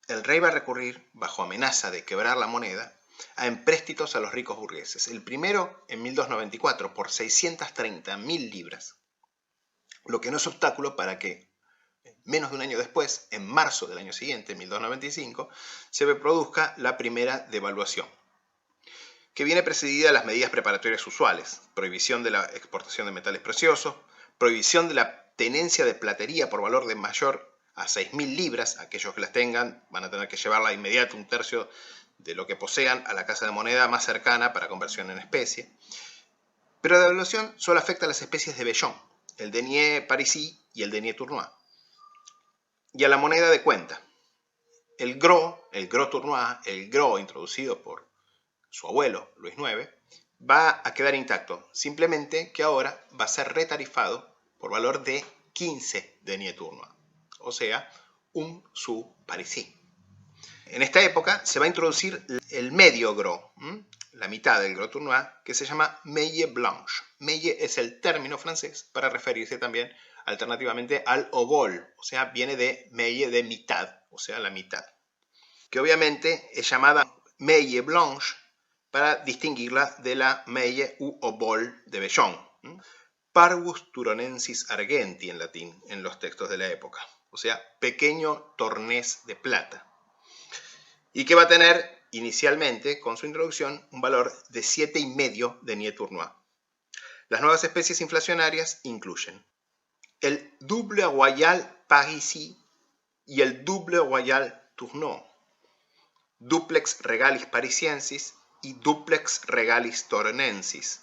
el rey va a recurrir, bajo amenaza de quebrar la moneda, a empréstitos a los ricos burgueses. El primero en 1294 por 630.000 libras, lo que no es obstáculo para que menos de un año después, en marzo del año siguiente, 1295, se produzca la primera devaluación, que viene precedida de las medidas preparatorias usuales: prohibición de la exportación de metales preciosos, prohibición de la tenencia de platería por valor de mayor a 6.000 libras, aquellos que las tengan van a tener que llevarla de inmediato un tercio de lo que posean a la casa de moneda más cercana para conversión en especie. Pero la devaluación solo afecta a las especies de vellón, el denier parisí y el denier tournois, y a la moneda de cuenta. El gros tournois, el gros introducido por su abuelo, Luis IX, va a quedar intacto, simplemente que ahora va a ser retarifado por valor de 15 deniers tournois, o sea, un sou parisí. En esta época se va a introducir el medio gros, la mitad del gros tournois, que se llama meille blanche. Meille es el término francés para referirse también alternativamente al obol, o sea, viene de meille, de mitad, o sea, la mitad, que obviamente es llamada meille blanche para distinguirla de la meille u obol de vellón. Parvus turonensis argenti en latín, en los textos de la época, o sea, pequeño tornés de plata, y que va a tener inicialmente, con su introducción, un valor de 7,5 deniers tournois. Las nuevas especies inflacionarias incluyen el double royal parisí y el double royal tournois, duplex regalis parisiensis y duplex regalis toronensis,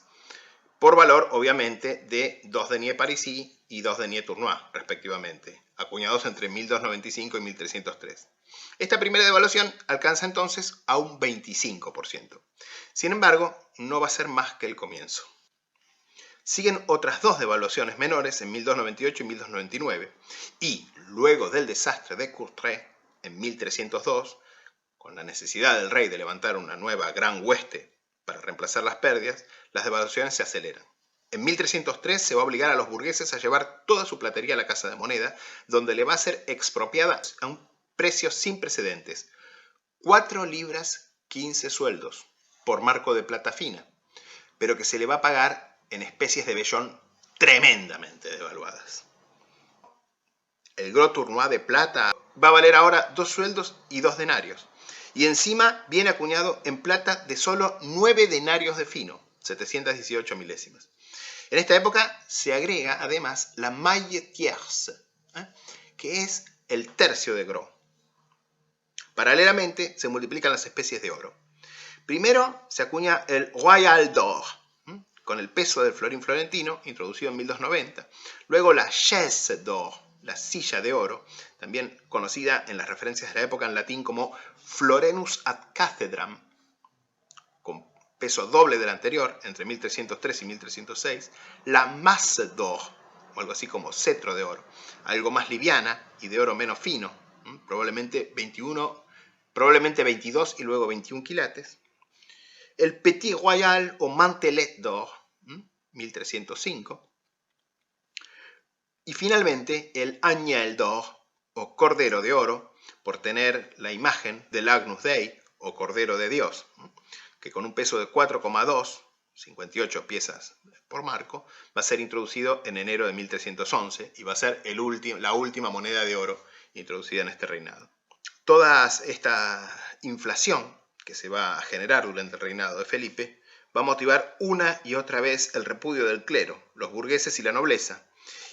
por valor obviamente de 2 deniers parisí y 2 deniers tournois respectivamente, acuñados entre 1295 y 1303. Esta primera devaluación alcanza entonces a un 25%. Sin embargo, no va a ser más que el comienzo. Siguen otras dos devaluaciones menores en 1298 y 1299, y luego del desastre de Courtrai en 1302, con la necesidad del rey de levantar una nueva gran hueste para reemplazar las pérdidas, las devaluaciones se aceleran. En 1303 se va a obligar a los burgueses a llevar toda su platería a la casa de moneda, donde le va a ser expropiada a un precio sin precedentes: 4 libras 15 sueldos por marco de plata fina, pero que se le va a pagar en especies de vellón tremendamente devaluadas. El gros tournois de plata va a valer ahora 2 sueldos y 2 denarios, y encima viene acuñado en plata de solo 9 denarios de fino, 718 milésimas. En esta época se agrega además la maille tierce, que es el tercio de gros. Paralelamente se multiplican las especies de oro. Primero se acuña el Royal d'Or, con el peso del florín florentino, introducido en 1290. Luego la chaise d'or, la silla de oro, también conocida en las referencias de la época en latín como florenus ad cathedram, con peso doble del anterior, entre 1303 y 1306. La masse d'or, o algo así como cetro de oro, algo más liviana y de oro menos fino, probablemente 22 y luego 21 quilates. El Petit Royal o Mantelet d'Or, 1305. Y finalmente el Agnel d'Or o Cordero de Oro, por tener la imagen del Agnus Dei o Cordero de Dios, que con un peso de 4,2, 58 piezas por marco, va a ser introducido en enero de 1311 y va a ser la última moneda de oro introducida en este reinado. Toda esta inflación que se va a generar durante el reinado de Felipe va a motivar una y otra vez el repudio del clero, los burgueses y la nobleza,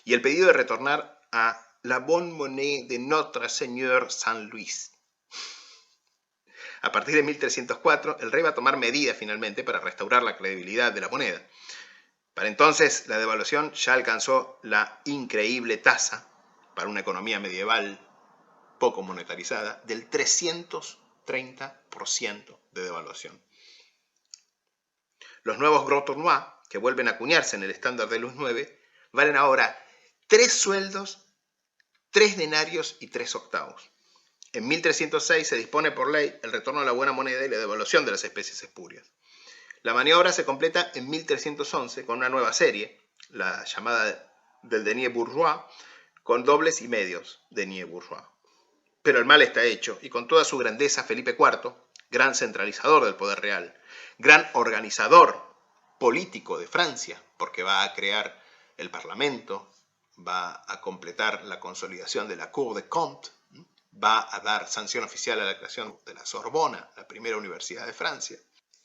y el pedido de retornar a la bonne monnaie de Notre Seigneur Saint Louis. A partir de 1304, el rey va a tomar medidas finalmente para restaurar la credibilidad de la moneda. Para entonces, la devaluación ya alcanzó la increíble tasa, para una economía medieval poco monetarizada, del 330% de devaluación. Los nuevos gros tournois, que vuelven a acuñarse en el estándar de Luis IX, valen ahora 3 sueldos 3 denarios y 3 octavos. En 1306 se dispone por ley el retorno a la buena moneda y la devaluación de las especies espurias. La maniobra se completa en 1311 con una nueva serie, la llamada del denier bourgeois, con dobles y medios denier bourgeois. Pero el mal está hecho, y con toda su grandeza Felipe IV, gran centralizador del poder real, gran organizador político de Francia, porque va a crear el Parlamento, va a completar la consolidación de la Cour des Comptes, va a dar sanción oficial a la creación de la Sorbona, la primera universidad de Francia,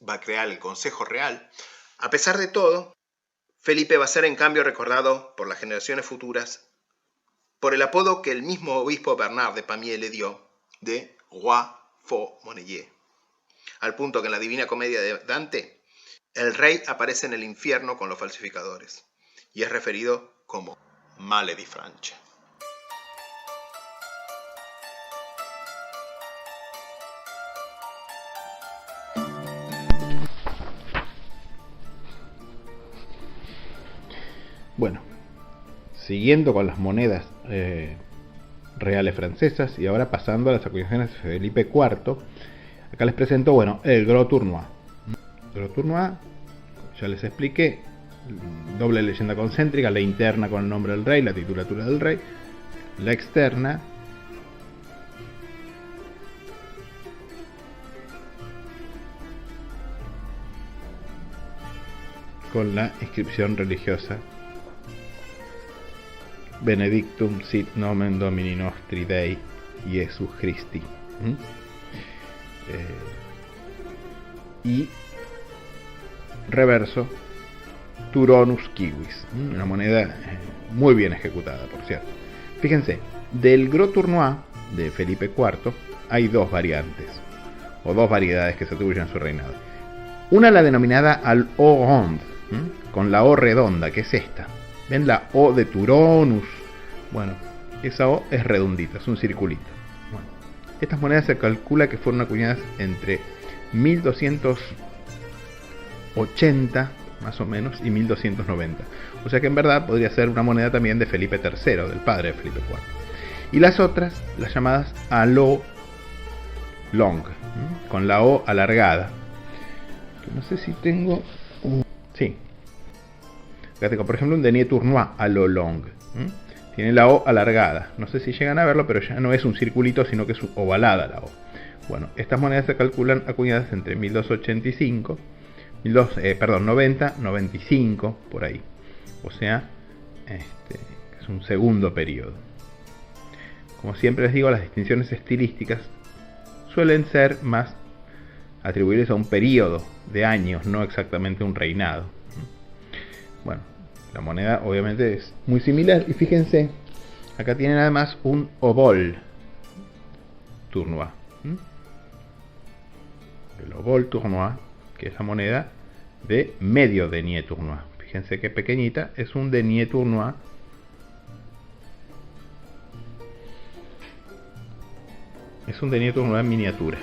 va a crear el Consejo Real. A pesar de todo, Felipe va a ser en cambio recordado por las generaciones futuras por el apodo que el mismo obispo Bernard de Pamiers le dio de Roi Faux Monnayeur, al punto que en la Divina Comedia de Dante, el rey aparece en el infierno con los falsificadores y es referido como Male di Francia. Bueno, siguiendo con las monedas reales francesas y ahora pasando a las acuñaciones de Felipe IV, acá les presento, bueno, el Gros Tournois. El Gros Tournois, ya les expliqué, doble leyenda concéntrica, la interna con el nombre del rey, la titulatura del rey, la externa con la inscripción religiosa Benedictum sit nomen Domini nostri Dei Iesus Christi. Y reverso Turonus Kiwis, una moneda muy bien ejecutada, por cierto. Fíjense, del Gros Tournois de Felipe IV hay dos variantes, o dos variedades que se atribuyen a su reinado. Una la denominada al O rond, con la O redonda, que es esta. ¿Ven la O de Turonus? Bueno, esa O es redondita, es un circulito. Bueno, estas monedas se calcula que fueron acuñadas entre 1280 más o menos y 1290. O sea que en verdad podría ser una moneda también de Felipe III, del padre de Felipe IV. Y las otras, las llamadas a l'O long, con la O alargada. No sé si tengo... Sí. Acá tengo, por ejemplo, un denier tournois a l'O long. Tiene la O alargada. No sé si llegan a verlo, pero ya no es un circulito, sino que es ovalada la O. Bueno, estas monedas se calculan acuñadas entre 1285, 90, 95, por ahí. O sea, es un segundo periodo. Como siempre les digo, las distinciones estilísticas suelen ser más atribuibles a un periodo de años, no exactamente un reinado. Bueno, la moneda obviamente es muy similar y fíjense, acá tienen además un obol tournois. El obol tournois, que es la moneda de medio denier tournois. Fíjense qué pequeñita, es un denier tournois. Es un denier tournois en miniatura.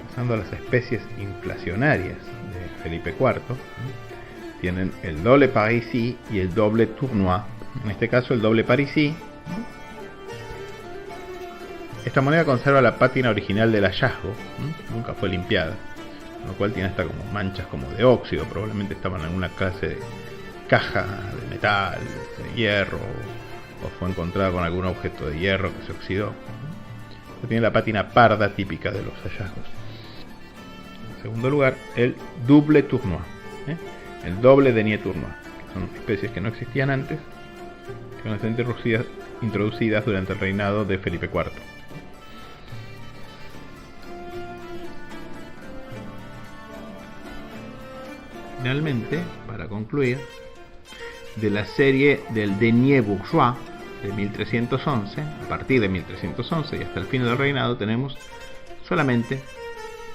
Pasando a las especies inflacionarias de Felipe IV, tienen el doble parisis y el doble tournois. En este caso el doble parisis. Esta moneda conserva la pátina original del hallazgo, nunca fue limpiada, lo cual tiene hasta como manchas como de óxido, probablemente estaban en alguna clase de caja de metal, de hierro, o fue encontrada con algún objeto de hierro que se oxidó. Tiene la pátina parda típica de los hallazgos. En segundo lugar, el double tournois, el doble denier tournois, que son especies que no existían antes, que van a ser introducidas durante el reinado de Felipe IV. Finalmente, para concluir, de la serie del denier bourgeois de 1311, a partir de 1311 y hasta el fin del reinado, tenemos solamente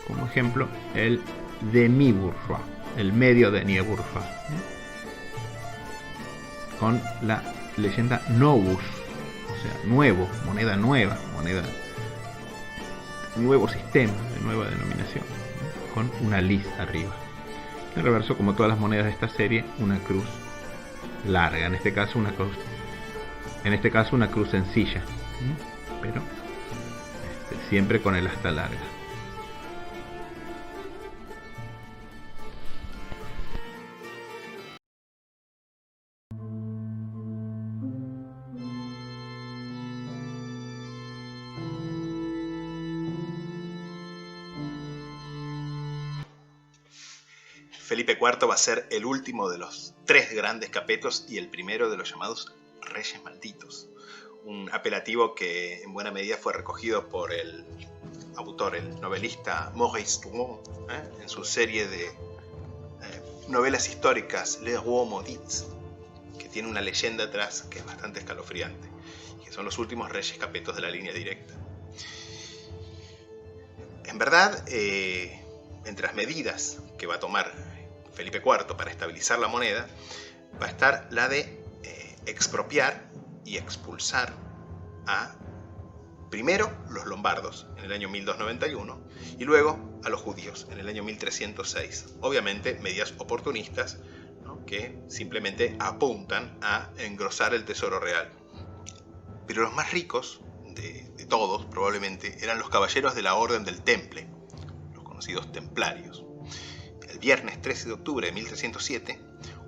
como ejemplo el demi bourgeois, el medio denier bourgeois, con la leyenda novus, o sea, nuevo, moneda nueva, nuevo sistema, de nueva denominación, con una lis arriba. En reverso, como todas las monedas de esta serie, una cruz larga, en este caso una cruz sencilla, pero siempre con el asta larga. Felipe IV va a ser el último de los 3 grandes capetos y el primero de los llamados Reyes Malditos, un apelativo que en buena medida fue recogido por el autor, el novelista Maurice Druon, en su serie de novelas históricas Les Rois Maudits, que tiene una leyenda atrás que es bastante escalofriante, que son los últimos reyes capetos de la línea directa. En verdad, entre las medidas que va a tomar Felipe IV para estabilizar la moneda, va a estar la de expropiar y expulsar a, primero, los lombardos en el año 1291 y luego a los judíos en el año 1306. Obviamente, medidas oportunistas, ¿no?, que simplemente apuntan a engrosar el tesoro real. Pero los más ricos de todos, probablemente, eran los caballeros de la Orden del Temple, los conocidos templarios. El viernes 13 de octubre de 1307,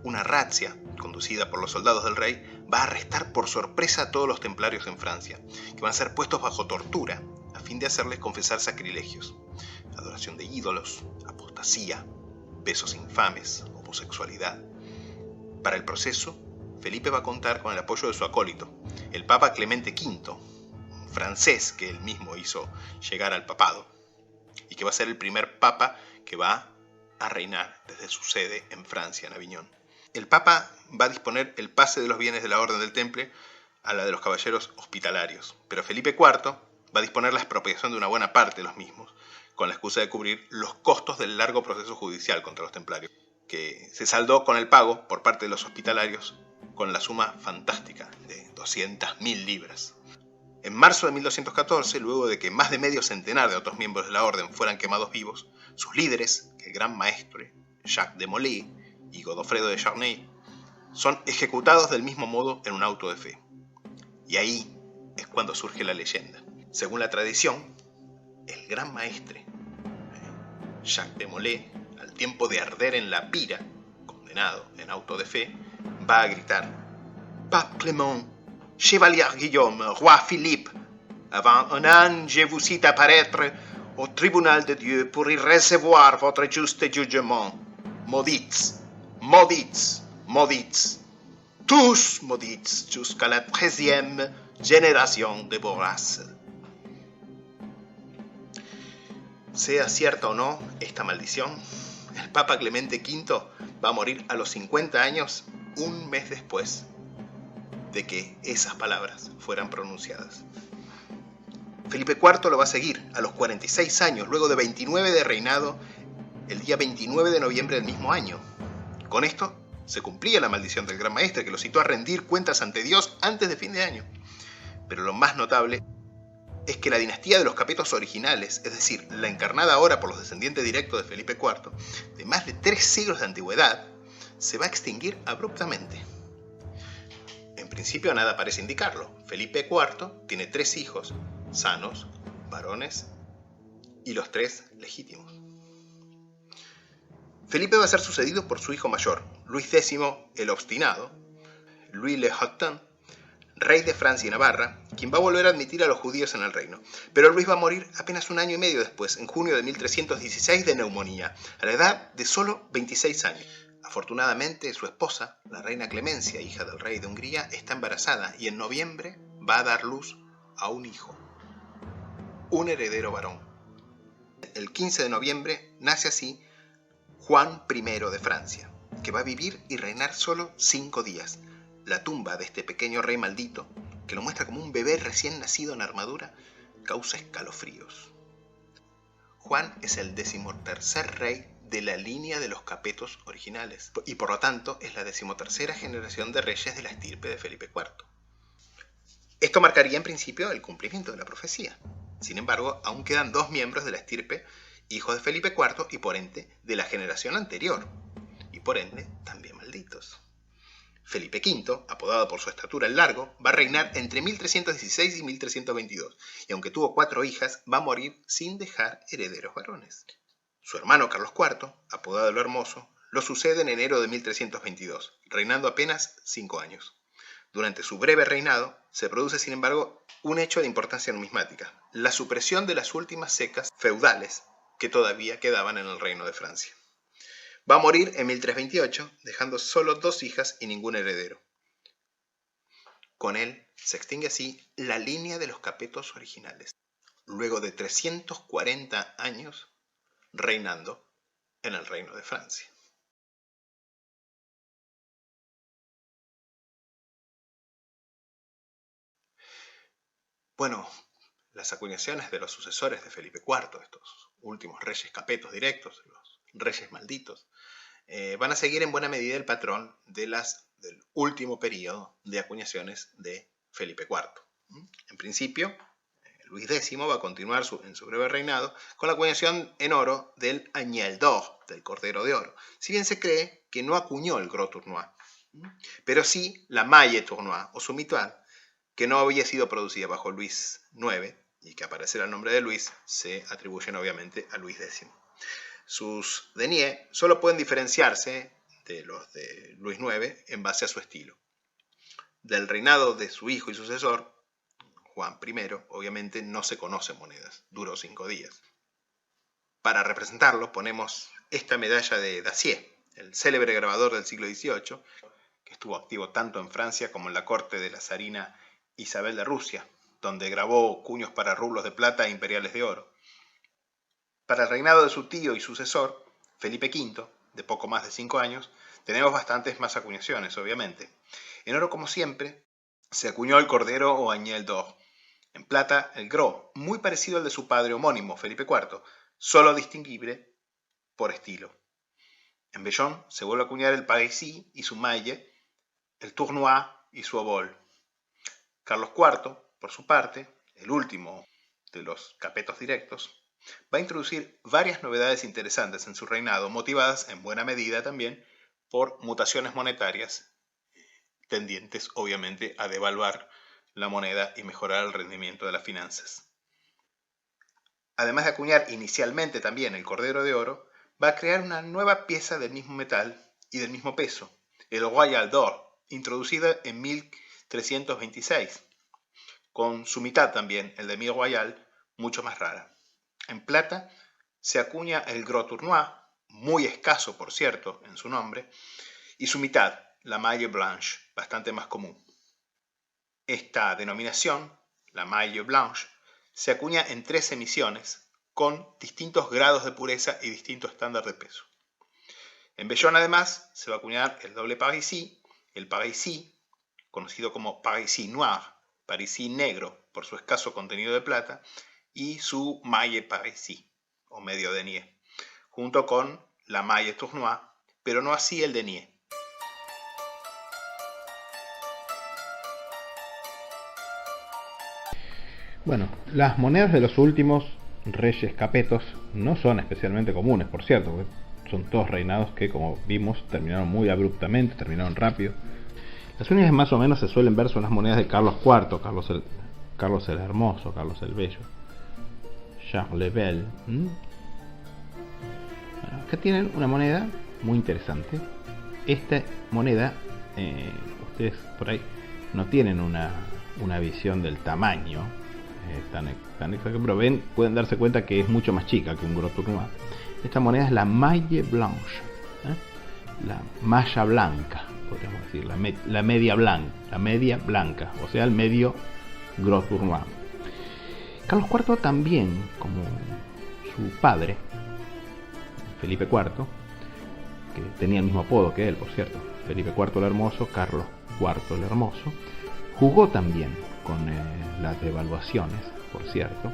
una razzia conducida por los soldados del rey va a arrestar por sorpresa a todos los templarios en Francia, que van a ser puestos bajo tortura a fin de hacerles confesar sacrilegios, adoración de ídolos, apostasía, besos infames, homosexualidad. Para el proceso, Felipe va a contar con el apoyo de su acólito, el Papa Clemente V, un francés que él mismo hizo llegar al papado, y que va a ser el primer papa que va a reinar desde su sede en Francia, en Aviñón. El Papa va a disponer el pase de los bienes de la Orden del Temple a la de los caballeros hospitalarios, pero Felipe IV va a disponer la expropiación de una buena parte de los mismos, con la excusa de cubrir los costos del largo proceso judicial contra los templarios, que se saldó con el pago por parte de los hospitalarios con la suma fantástica de 200.000 libras. En marzo de 1214, luego de que más de medio centenar de otros miembros de la orden fueran quemados vivos, sus líderes, el gran maestre Jacques de Molay y Godofredo de Charnay, son ejecutados del mismo modo en un auto de fe. Y ahí es cuando surge la leyenda. Según la tradición, el gran maestre Jacques de Molay, al tiempo de arder en la pira, condenado en auto de fe, va a gritar: Pape Clément, Chevalier Guillaume, Roi Philippe, avant un an je vous cite apparaître au tribunal de Dieu pour y recevoir votre juste jugement. Maudits, maudits, maudits, tous maudits jusqu'à la 13e génération de vos races. Sea cierta o no esta maldición, el Papa Clemente V va a morir a los 50 años, un mes después de que esas palabras fueran pronunciadas. Felipe IV lo va a seguir a los 46 años, luego de 29 de reinado, el día 29 de noviembre del mismo año. Con esto se cumplía la maldición del gran maestre, que lo citó a rendir cuentas ante Dios antes de fin de año. Pero lo más notable es que la dinastía de los capetos originales, es decir, la encarnada ahora por los descendientes directos de Felipe IV, de más de 3 siglos de antigüedad, se va a extinguir abruptamente. En principio nada parece indicarlo. Felipe IV tiene 3 hijos, sanos, varones, y los 3 legítimos. Felipe va a ser sucedido por su hijo mayor, Luis X el Obstinado, Louis le Hautain, rey de Francia y Navarra, quien va a volver a admitir a los judíos en el reino. Pero Luis va a morir apenas un año y medio después, en junio de 1316, de neumonía, a la edad de solo 26 años. Afortunadamente, su esposa, la reina Clemencia, hija del rey de Hungría, está embarazada y en noviembre va a dar luz a un hijo, un heredero varón. El 15 de noviembre nace así Juan I de Francia, que va a vivir y reinar solo 5 días. La tumba de este pequeño rey maldito, que lo muestra como un bebé recién nacido en armadura, causa escalofríos. Juan es el 13º rey de la línea de los capetos originales, y por lo tanto es la 13ª generación de reyes de la estirpe de Felipe IV. Esto marcaría en principio el cumplimiento de la profecía. Sin embargo, aún quedan 2 miembros de la estirpe, hijos de Felipe IV y por ende de la generación anterior, y por ende también malditos. Felipe V, apodado por su estatura el Largo, va a reinar entre 1316 y 1322, y aunque tuvo 4 hijas, va a morir sin dejar herederos varones. Su hermano Carlos IV, apodado el Hermoso, lo sucede en enero de 1322, reinando apenas 5 años. Durante su breve reinado, se produce, sin embargo, un hecho de importancia numismática: la supresión de las últimas secas feudales que todavía quedaban en el reino de Francia. Va a morir en 1328, dejando solo 2 hijas y ningún heredero. Con él se extingue así la línea de los Capetos originales, luego de 340 años reinando en el reino de Francia. Bueno, las acuñaciones de los sucesores de Felipe IV, estos últimos reyes capetos directos, los reyes malditos, van a seguir en buena medida el patrón del último periodo de acuñaciones de Felipe IV. En principio, Luis X va a continuar en su breve reinado con la acuñación en oro del Agnel d'Or, del Cordero de Oro, si bien se cree que no acuñó el Gros Tournois, pero sí la Maille Tournois o su mitoine, que no había sido producida bajo Luis IX y que, aparecer el nombre de Luis, se atribuyen obviamente a Luis X. Sus deniers solo pueden diferenciarse de los de Luis IX en base a su estilo. Del reinado de su hijo y sucesor, Juan I, obviamente no se conocen monedas, duró 5 días. Para representarlo ponemos esta medalla de Dacier, el célebre grabador del siglo XVIII, que estuvo activo tanto en Francia como en la corte de la zarina Isabel de Rusia, donde grabó cuños para rublos de plata e imperiales de oro. Para el reinado de su tío y sucesor, Felipe V, de poco más de 5 años, tenemos bastantes más acuñaciones, obviamente. En oro, como siempre, se acuñó el Cordero o Agnel d'Or. En plata, el Gros, muy parecido al de su padre homónimo, Felipe IV, solo distinguible por estilo. En vellón se vuelve a acuñar el Parisis y su Maille, el Tournois y su Obol. Carlos IV, por su parte, el último de los capetos directos, va a introducir varias novedades interesantes en su reinado, motivadas en buena medida también por mutaciones monetarias tendientes, obviamente, a devaluar la moneda y mejorar el rendimiento de las finanzas. Además de acuñar inicialmente también el Cordero de Oro, va a crear una nueva pieza del mismo metal y del mismo peso, el Royal d'Or, introducida en 1326, con su mitad también, el demi royal, mucho más rara. En plata se acuña el Gros Tournois, muy escaso por cierto en su nombre, y su mitad, la Maille Blanche, bastante más común. Esta denominación, la Maille Blanche, se acuña en 3 emisiones con distintos grados de pureza y distinto estándar de peso. En vellón además se va a acuñar el doble Parisis, el Parisis, conocido como Parisis Noir, Parisis negro por su escaso contenido de plata, y su Maille Parisis, o medio denier, junto con la Maille Tournois, pero no así el denier. Bueno, las monedas de los últimos reyes capetos no son especialmente comunes, por cierto, porque son todos reinados que, como vimos, terminaron muy abruptamente, terminaron rápido. Las únicas que más o menos se suelen ver son las monedas de Carlos IV, Carlos el Hermoso, Carlos el Bello, Charles le Bel. Bueno, acá tienen una moneda muy interesante. Esta moneda, ustedes por ahí no tienen una visión del tamaño tan exacto, pero pueden darse cuenta que es mucho más chica que un Gros Tournois. Esta moneda es la Maille Blanche, la malla blanca, podríamos decir, la media blanca, o sea, el medio Gros Tournois. Carlos IV también, como su padre, Felipe IV, que tenía el mismo apodo que él, por cierto, Felipe IV el Hermoso, Carlos IV el Hermoso, jugó también con las devaluaciones, por cierto,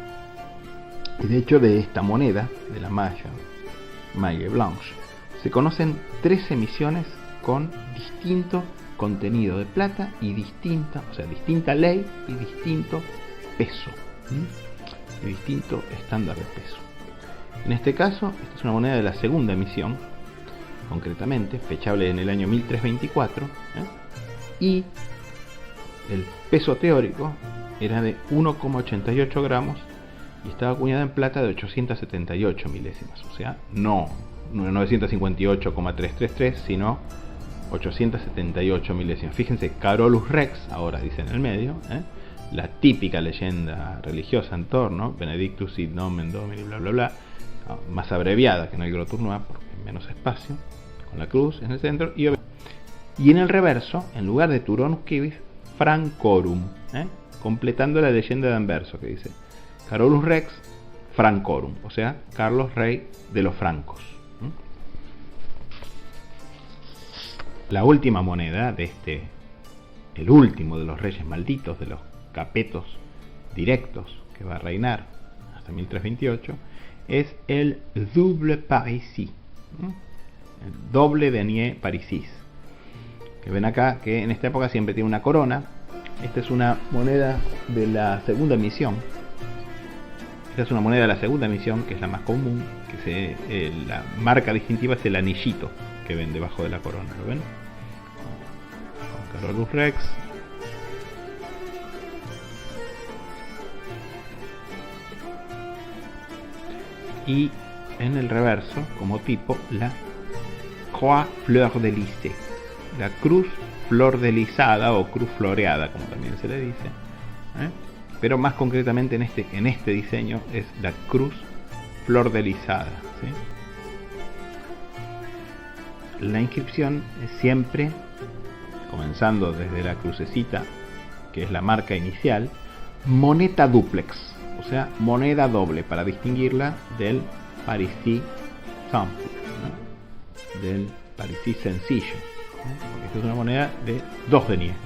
y de hecho de esta moneda, de la Maille Blanche, se conocen 3 emisiones con distinto contenido de plata y distinta ley y distinto peso, y distinto estándar de peso. En este caso, esta es una moneda de la segunda emisión, concretamente, fechable en el año 1324, y el peso teórico era de 1,88 gramos y estaba acuñada en plata de 878 milésimas, o sea, no 958,333, sino 878 milésimas. Fíjense, Carolus Rex, ahora dice en el medio, la típica leyenda religiosa en torno, Benedictus id nomen Domini, bla bla bla, más abreviada que en el Grotournois porque hay menos espacio, con la cruz en el centro, y en el reverso, en lugar de Turonus Civis, Francorum, completando la leyenda de Anverso que dice Carolus Rex Francorum, o sea, Carlos rey de los francos. La última moneda de el último de los reyes malditos, de los capetos directos que va a reinar hasta 1328, es el double parisis, el doble denier parisis, que ven acá que en esta época siempre tiene una corona. Esta es una moneda de la segunda emisión. Esta es una moneda de la segunda emisión, que es la más común, que la marca distintiva es el anillito que ven debajo de la corona, ¿lo ven? Con Carolus Rex. Y en el reverso, como tipo, la Croix Fleur de Lys, la cruz flor de lisada o cruz floreada, como también se le dice, pero más concretamente en este diseño es la cruz flor de lisada, ¿sí? La inscripción es siempre, comenzando desde la crucecita, que es la marca inicial, moneta duplex, o sea, moneda doble, para distinguirla del parisis simple, del parisis sencillo, porque esta es una moneda de 2 deniers,